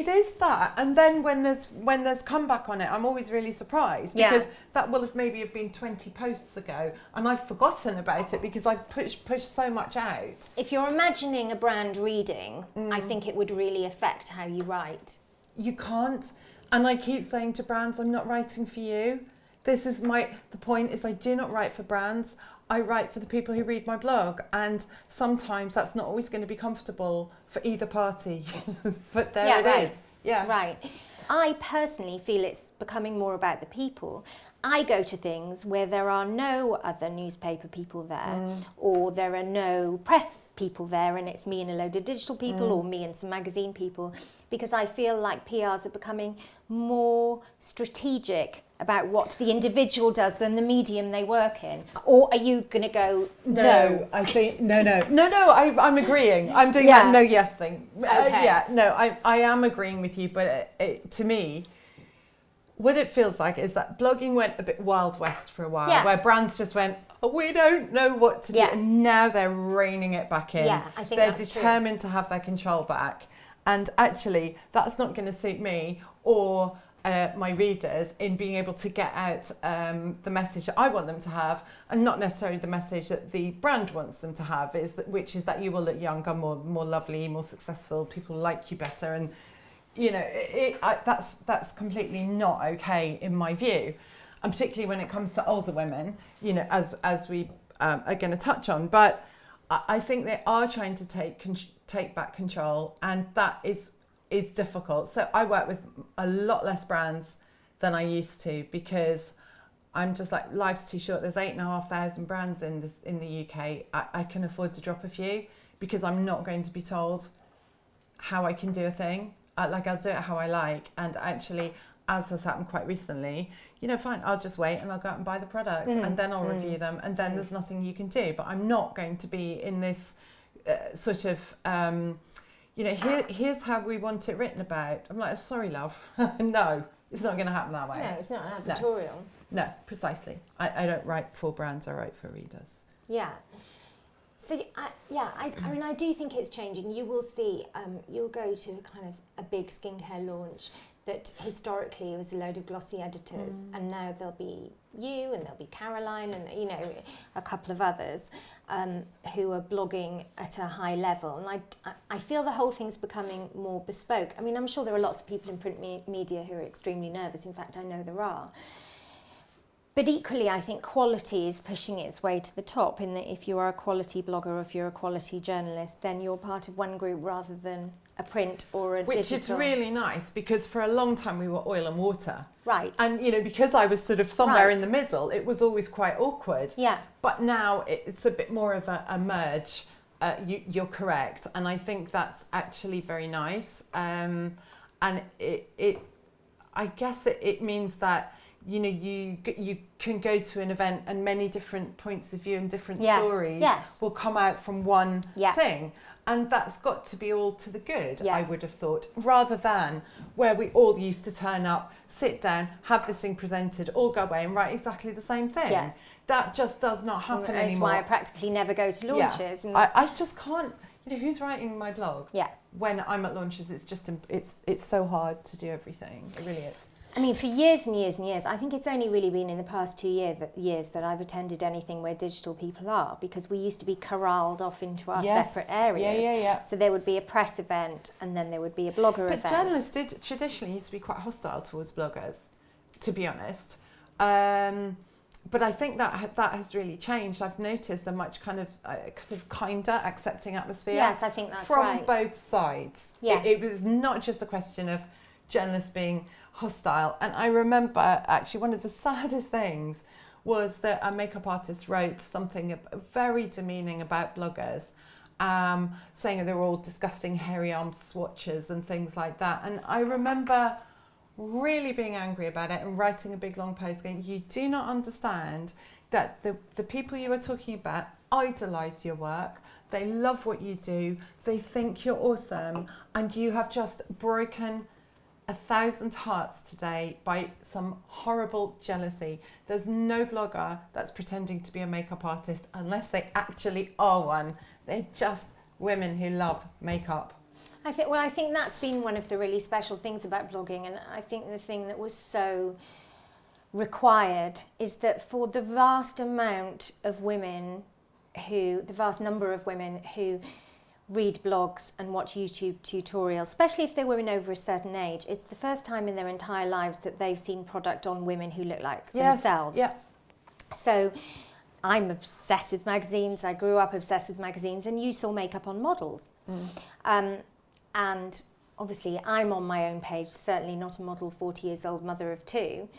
is that, and then when there's comeback on it, I'm always really surprised, because that will have maybe been 20 posts ago and I've forgotten about it because I pushed so much out.
If you're imagining a brand reading, I think it would really affect how you write.
You can't. And I keep saying to brands, I'm not writing for you. The point is I do not write for brands. I write for the people who read my blog. And sometimes that's not always going to be comfortable for either party. But there it is. Yeah.
Right. I personally feel it's becoming more about the people. I go to things where there are no other newspaper people there, or there are no press people there, and it's me and a load of digital people, or me and some magazine people, because I feel like PRs are becoming more strategic about what the individual does than the medium they work in. Or are you going to go, no?
I think, no, I'm agreeing. I'm doing that no yes thing.
Okay.
I am agreeing with you, but to me, what it feels like is that blogging went a bit Wild West for a while, where brands just went, oh, we don't know what to do. And now they're reining it back in.
Yeah, I think
they're determined to have their control back. And actually, that's not going to suit me or my readers in being able to get out the message that I want them to have, and not necessarily the message that the brand wants them to have, which is that you will look younger, more lovely, more successful, people like you better. And that's completely not okay in my view, and particularly when it comes to older women, as we are going to touch on. But I think they are trying to take back control, and that is difficult. So I work with a lot less brands than I used to, because I'm just like, life's too short. There's 8,500 brands in the UK. I can afford to drop a few, because I'm not going to be told how I can do a thing. I'll do it how I like. And actually, as has happened quite recently, fine, I'll just wait and I'll go out and buy the products and then I'll review them, and then there's nothing you can do. But I'm not going to be in this sort of, here's how we want it written about. I'm like, sorry, love. No, it's not going to happen that way.
No, it's not an advertorial.
No, precisely. I don't write for brands, I write for readers.
Yeah. So I mean, I do think it's changing. You will see, you'll go to kind of a big skincare launch that historically was a load of glossy editors, and now there'll be you, and there'll be Caroline, and a couple of others who are blogging at a high level. And I feel the whole thing's becoming more bespoke. I mean, I'm sure there are lots of people in print media who are extremely nervous. In fact, I know there are. But equally, I think quality is pushing its way to the top, in that if you are a quality blogger or if you're a quality journalist, then you're part of one group rather than a print or a digital.
Which is really nice, because for a long time we were oil and water.
Right.
And, because I was sort of somewhere in the middle, it was always quite awkward.
Yeah.
But now it's a bit more of a merge. You're correct. And I think that's actually very nice. And I guess it means that, you can go to an event and many different points of view and different stories will come out from one thing. And that's got to be all to the good,
Yes.
I would have thought, rather than where we all used to turn up, sit down, have this thing presented, all go away and write exactly the same thing.
Yes.
That just does not happen
That's
anymore.
why I practically never go to launches.
Yeah.
And
I just can't, who's writing my blog?
yeah.
When I'm at launches, it's just, it's so hard to do everything. It really is.
I mean, for years and years and years, I think it's only really been in the past 2 years that I've attended anything where digital people are, because we used to be corralled off into our separate areas.
Yeah.
So there would be a press event and then there would be a blogger event.
But journalists did traditionally used to be quite hostile towards bloggers, to be honest. But I think that has really changed. I've noticed a much kind of kinder, accepting atmosphere.
Yes, I think that's
from
right.
both sides.
Yeah.
It was not just a question of journalists being hostile. And I remember actually one of the saddest things was that a makeup artist wrote something very demeaning about bloggers, saying that they were all disgusting hairy armed swatches and things like that. And I remember really being angry about it and writing a big long post going, you do not understand that the people you are talking about idolise your work, they love what you do, they think you're awesome, and you have just broken 1,000 hearts today by some horrible jealousy. There's no blogger that's pretending to be a makeup artist unless they actually are one. They're just women who love makeup.
I think that's been one of the really special things about blogging, and I think the thing that was so required is that for the vast number of women who read blogs and watch YouTube tutorials, especially if they're women over a certain age, it's the first time in their entire lives that they've seen product on women who look like themselves.
Yeah.
So I'm obsessed with magazines. I grew up obsessed with magazines, and you saw makeup on models. And obviously I'm on my own page, certainly not a model, 40 years old, mother of two.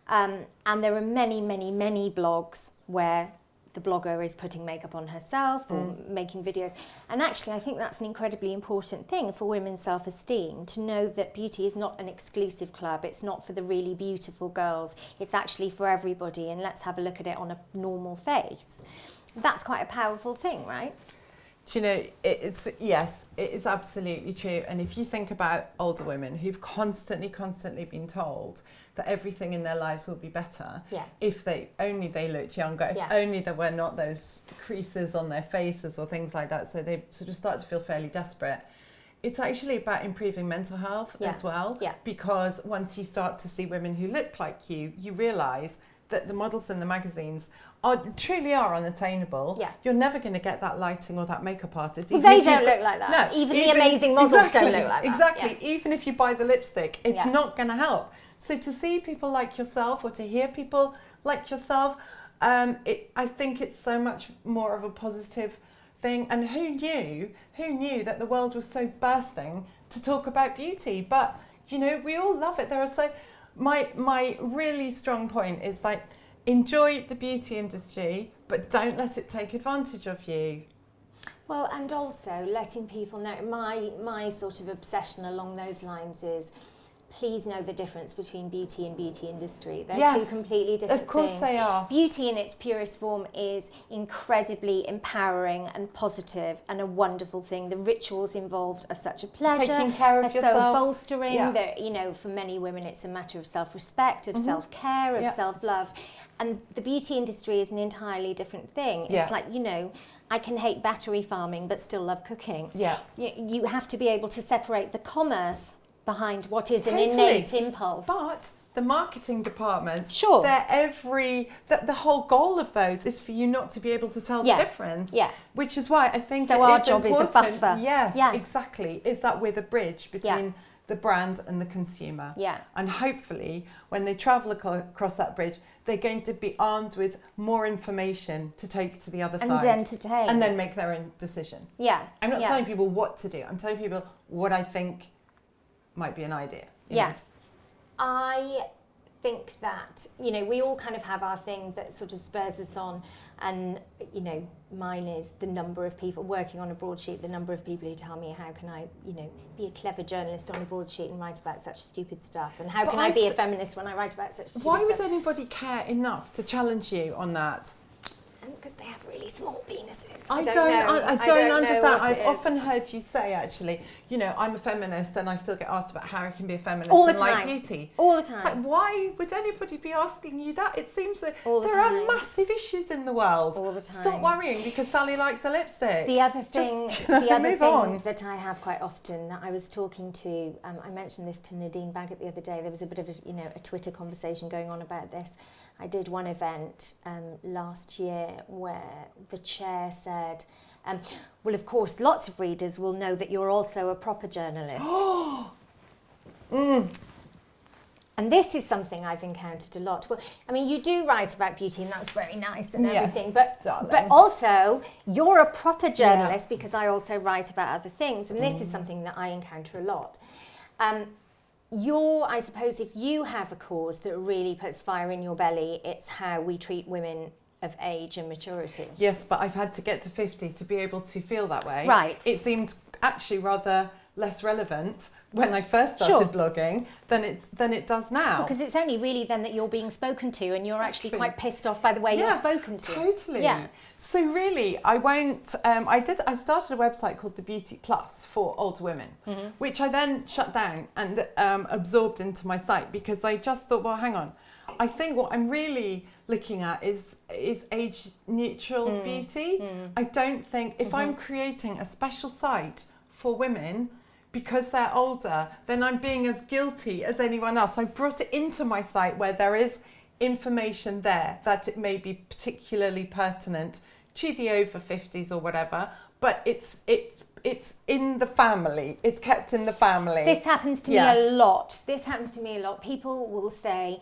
And there are many, many, many blogs where the blogger is putting makeup on herself or making videos. And actually, I think that's an incredibly important thing for women's self-esteem, to know that beauty is not an exclusive club. It's not for the really beautiful girls. It's actually for everybody. And let's have a look at it on a normal face. That's quite a powerful thing, right?
Do you know, yes, it is absolutely true. And if you think about older women who've constantly been told that everything in their lives will be better if they looked younger, if only there were not those creases on their faces or things like that, so they sort of start to feel fairly desperate. It's actually about improving mental health as well, because once you start to see women who look like you realise that the models in the magazines truly are unattainable. Yeah. You're never going to get that lighting or that makeup artist.
Well, they don't look like that. No, even the amazing models don't look like that.
Exactly. Yeah. Even if you buy the lipstick, it's not going to help. So to see people like yourself, or to hear people like yourself, I think it's so much more of a positive thing. And who knew that the world was so bursting to talk about beauty? But, we all love it. There are my really strong point is like, enjoy the beauty industry, but don't let it take advantage of you.
Well, and also letting people know, my sort of obsession along those lines is, please know the difference between beauty and beauty industry. They're two completely different things.
Of course they are.
Beauty in its purest form is incredibly empowering and positive and a wonderful thing. The rituals involved are such a pleasure.
Taking care of yourself.
So bolstering. Yeah. For many women it's a matter of self-respect, of self-care, of self-love. And the beauty industry is an entirely different thing. It's like, I can hate battery farming but still love cooking. Yeah. You have to be able to separate the commerce behind what is an innate impulse.
But the marketing departments, the whole goal of those is for you not to be able to tell the difference. Yeah. Which is why I think
our job is a buffer.
Yes, exactly. Is that we're the bridge between the brand and the consumer. Yeah. And hopefully when they travel across that bridge, they're going to be armed with more information to take to the other side.
And entertain.
And then make their own decision. Yeah. I'm not telling people what to do. I'm telling people what I think might be an idea.
Yeah. I think that, we all kind of have our thing that sort of spurs us on. And, mine is the number of people working on a broadsheet, the number of people who tell me, how can I, be a clever journalist on a broadsheet and write about such stupid stuff? And how can I be a feminist when I write about such stupid stuff?
Why would anybody care enough to challenge you on that?
because they have really small penises.
I don't
know
understand.
what
I've
it is.
often heard you say, actually, you know, I'm a feminist and I still get asked about how I can be a feminist
All the
and like
time.
beauty.
All the
It's like,
time.
why would anybody be asking you that? It seems that
All the
there
time.
are massive issues in the world.
All the time.
Stop worrying because Sally likes a lipstick.
The other thing,
Just, you know, move on.
that I have quite often, that I was talking to, I mentioned this to Nadine Baggett the other day. There was a bit of a Twitter conversation going on about this. I did one event last year where the chair said, well, of course, lots of readers will know that you're also a proper journalist. And this is something I've encountered a lot. Well, I mean, you do write about beauty, and that's very nice and everything. But also, you're a proper journalist because I also write about other things, and this is something that I encounter a lot. I suppose, if you have a cause that really puts fire in your belly, it's how we treat women of age and maturity.
Yes, but I've had to get to 50 to be able to feel that way.
Right.
It seemed actually rather less relevant when I first started blogging than it does now.
Because it's only really then that you're being spoken to, and you're actually quite pissed off by the way you're spoken to.
Totally.
Yeah.
So really, I won't. I started a website called The Beauty Plus for older women, which I then shut down and absorbed into my site because I just thought, well, hang on. I think what I'm really looking at is age neutral beauty. I don't think if I'm creating a special site for women because they're older, then I'm being as guilty as anyone else. I brought it into my site where there is information there that it may be particularly pertinent to the over 50s or whatever, but it's in the family. It's kept in the family.
This happens to me a lot. People will say,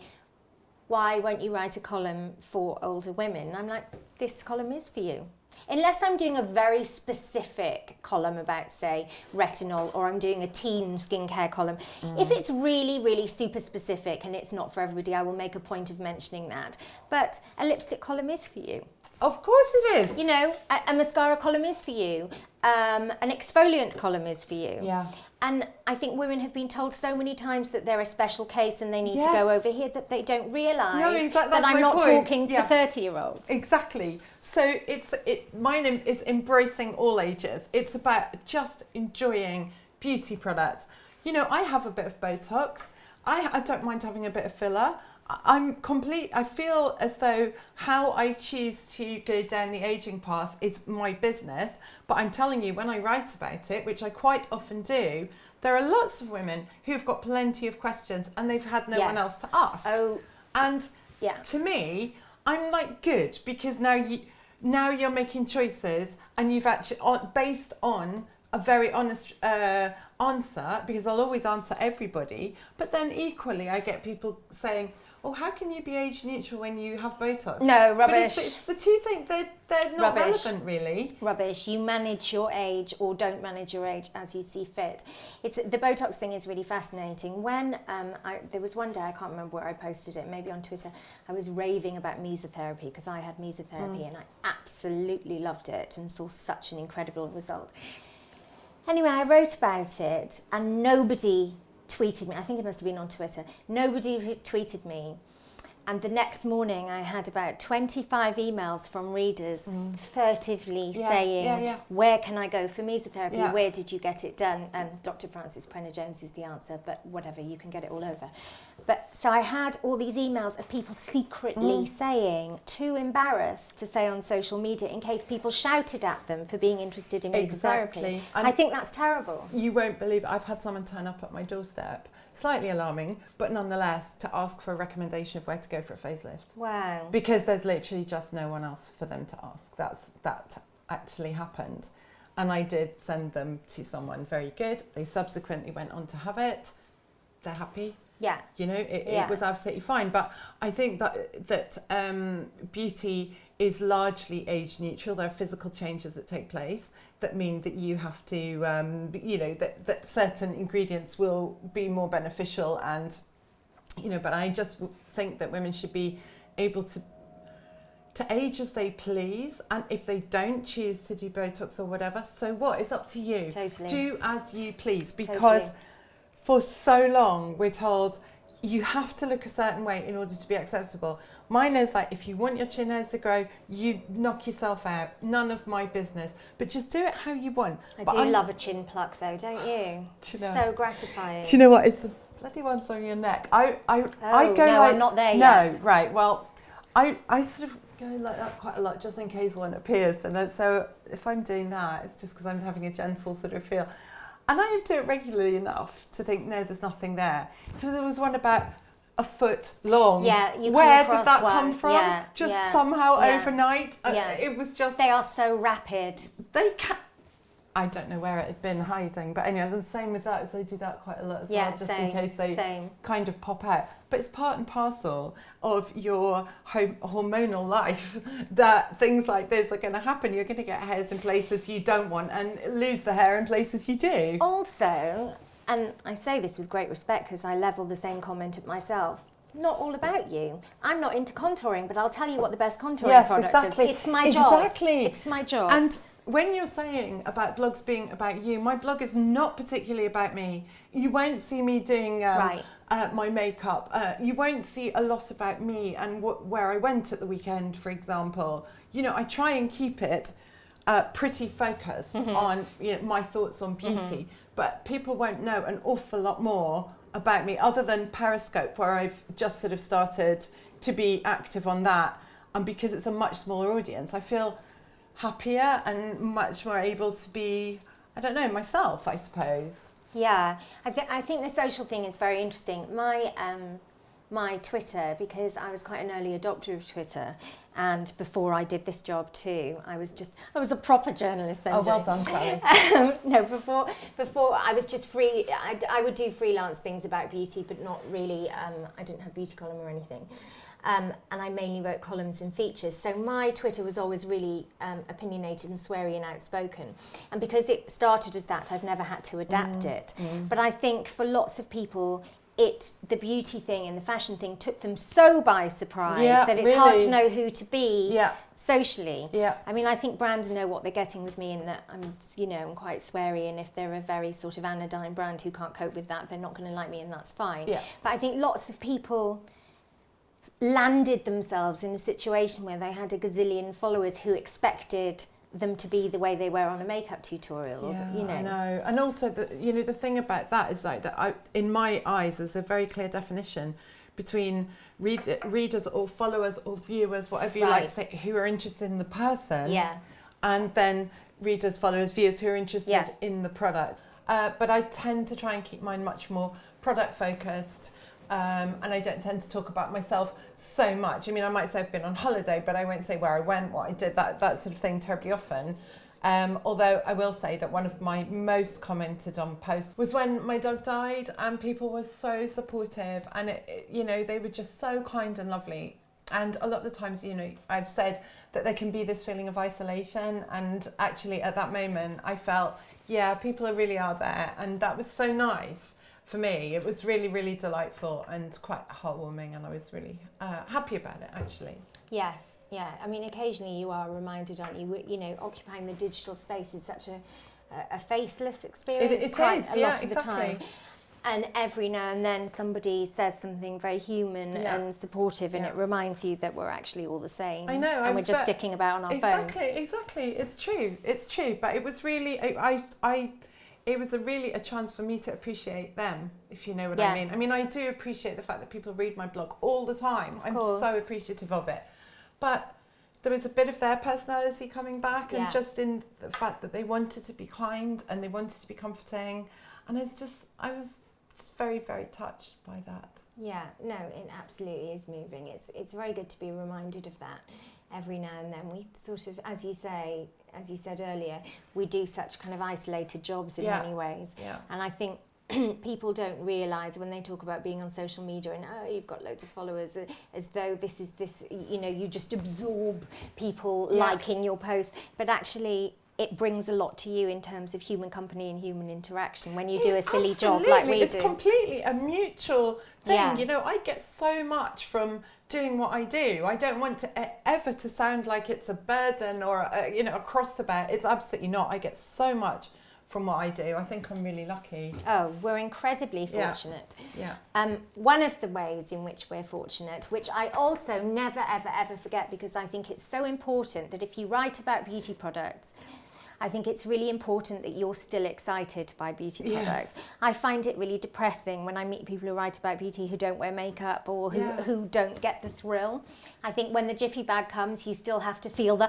why won't you write a column for older women? And I'm like, this column is for you. Unless I'm doing a very specific column about, say, retinol, or I'm doing a teen skincare column. If it's really, really super specific and it's not for everybody, I will make a point of mentioning that. But a lipstick column is for you.
Of course it is.
You know, a mascara column is for you. An exfoliant column is for you.
Yeah.
And I think women have been told so many times that they're a special case and they need to go over here, that they don't realise that I'm not talking to 30-year-olds.
Exactly. So mine is embracing all ages. It's about just enjoying beauty products. You know, I have a bit of Botox. I don't mind having a bit of filler. I feel as though how I choose to go down the aging path is my business, but I'm telling you, when I write about it, which I quite often do, there are lots of women who've got plenty of questions and they've had no one else to ask. And to me, I'm like, good, because now you're making choices and you've actually, based on a very honest answer, because I'll always answer everybody, but then equally I get people saying, oh, how can you be age neutral when you have Botox?
No, rubbish.
But it's the two things, they're not relevant, really.
Rubbish. You manage your age or don't manage your age as you see fit. The Botox thing is really fascinating. When there was one day, I can't remember where I posted it, maybe on Twitter, I was raving about mesotherapy because I had mesotherapy and I absolutely loved it and saw such an incredible result. Anyway, I wrote about it and nobody tweeted me. I think it must have been on Twitter. Nobody tweeted me. And the next morning I had about 25 emails from readers furtively saying, where can I go for mesotherapy?
Yeah.
Where did you get it done? Dr. Frances Prenner-Jones is the answer, but whatever, you can get it all over. But so I had all these emails of people secretly saying, too embarrassed to say on social media in case people shouted at them for being interested in mesotherapy.
Exactly.
And I think that's terrible.
You won't believe it. I've had someone turn up at my doorstep, slightly alarming, but nonetheless, to ask for a recommendation of where to go for a facelift.
Wow.
Because there's literally just no one else for them to ask. That actually happened. And I did send them to someone very good. They subsequently went on to have it. They're happy.
Yeah.
You know, it was absolutely fine. But I think that beauty is largely age neutral. There are physical changes that take place that mean that you have to, you know, that certain ingredients will be more beneficial and, you know, but I just think that women should be able to age as they please, and if they don't choose to do Botox or whatever, so what? It's up to you.
Totally.
Do as you please, because for so long we're told you have to look a certain way in order to be acceptable. Mine is like, if you want your chin hairs to grow, you knock yourself out. None of my business. But just do it how you want.
I do love a chin pluck though, don't you?
Do you know,
so gratifying.
Do you know what? It's the bloody ones on your neck. I go
no,
like,
I'm not there yet.
No, right. Well, I sort of go like that quite a lot just in case one appears. And so if I'm doing that, it's just because I'm having a gentle sort of feel. And I do it regularly enough to think, no, there's nothing there. So there was one about a foot long.
Yeah, you come
Where
across
did that
one.
come from?
Yeah,
Just
yeah,
somehow
yeah.
overnight.
Yeah.
It was just...
They are so rapid.
They can... I don't know where it had been hiding, but anyway, the same with that, is I do that quite a lot as well, just in case they kind of pop out. But it's part and parcel of your hormonal life that things like this are going to happen. You're going to get hairs in places you don't want and lose the hair in places you do.
Also, and I say this with great respect because I level the same comment at myself, not all about you. I'm not into contouring, but I'll tell you what the best contouring product
exactly.
is. It's my job.
Exactly.
It's my job.
And when you're saying about blogs being about you, my blog is not particularly about me. You won't see me doing my makeup. You won't see a lot about me and where I went at the weekend, for example. You know, I try and keep it pretty focused on my thoughts on beauty, but people won't know an awful lot more about me other than Periscope, where I've just sort of started to be active on that. And because it's a much smaller audience, I feel happier and much more able to be, I don't know, myself, I suppose.
Yeah, I think the social thing is very interesting. My Twitter, because I was quite an early adopter of Twitter, and before I did this job too, I was a proper journalist then.
Oh, well done, Sally.
No, before I was just free. I would do freelance things about beauty, but not really. I didn't have a beauty column or anything. And I mainly wrote columns and features. So my Twitter was always really opinionated and sweary and outspoken. And because it started as that, I've never had to adapt it. But I think for lots of people, the beauty thing and the fashion thing took them so by surprise that it's hard to know who to be socially. Yeah. I mean, I think brands know what they're getting with me in that I'm quite sweary, and if they're a very sort of anodyne brand who can't cope with that, they're not going to like me, and that's fine. Yeah. But I think lots of people landed themselves in a situation where they had a gazillion followers who expected them to be the way they were on a makeup tutorial. I know.
And also, the thing about that is like that. In my eyes, there's a very clear definition between readers or followers or viewers, whatever you like to say, who are interested in the person, and then readers, followers, viewers who are interested in the product. But I tend to try and keep mine much more product focused. And I don't tend to talk about myself so much. I mean, I might say I've been on holiday, but I won't say where I went, what I did, that sort of thing terribly often. Although I will say that one of my most commented on posts was when my dog died, and people were so supportive, and they were just so kind and lovely. And a lot of the times, I've said that there can be this feeling of isolation, and actually at that moment I felt, people really are there, and that was so nice. For me, it was really, really delightful and quite heartwarming, and I was really happy about it, actually.
Yes, yeah. I mean, occasionally you are reminded, aren't you? Occupying the digital space is such a faceless experience.
It is,
a lot of the time. And every now and then somebody says something very human and supportive, and it reminds you that we're actually all the same.
I know.
And we're just dicking about on our phones.
Exactly. It's true. But it was really, it was really a chance for me to appreciate them, if you know what I mean. I mean, I do appreciate the fact that people read my blog all the time. I'm so appreciative of it. But there was a bit of their personality coming back, and just in the fact that they wanted to be kind and they wanted to be comforting. And I was just very, very touched by that.
Yeah, no, it absolutely is moving. It's very good to be reminded of that every now and then. We sort of, as you said earlier, we do such kind of isolated jobs in many ways. Yeah. And I think people don't realise when they talk about being on social media and you've got loads of followers, as though this you just absorb people liking your posts, but actually it brings a lot to you in terms of human company and human interaction when you do a silly job like we do.
It's completely a mutual thing. I get so much from doing what I do. I don't want to ever to sound like it's a burden or a cross to bear. It's absolutely not. I get so much from what I do. I think I'm really lucky.
Oh, we're incredibly fortunate.
Yeah.
One of the ways in which we're fortunate, which I also never, ever, ever forget, because I think it's so important that if you write about beauty products, I think it's really important that you're still excited by beauty products. I find it really depressing when I meet people who write about beauty who don't wear makeup or who don't get the thrill. I think when the Jiffy bag comes, you still have to feel the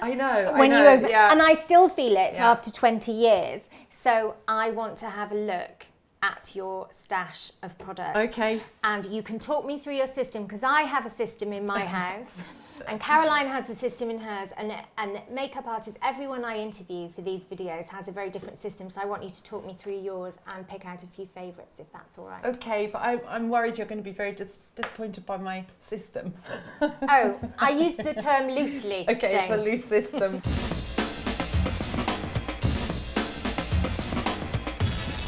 I know.
when you open, and I still feel it
Yeah.
after 20 years. So I want to have a look at your stash of products.
Okay.
And you can talk me through your system, because I have a system in my house. And Caroline has a system in hers, and makeup artists, everyone I interview for these videos has a very different system, so I want you to talk me through yours and pick out a few favourites, if that's all right.
Okay, but I'm worried you're going to be very disappointed by my system.
Oh, I use the term loosely,
Okay,
Jane.
it's a loose system.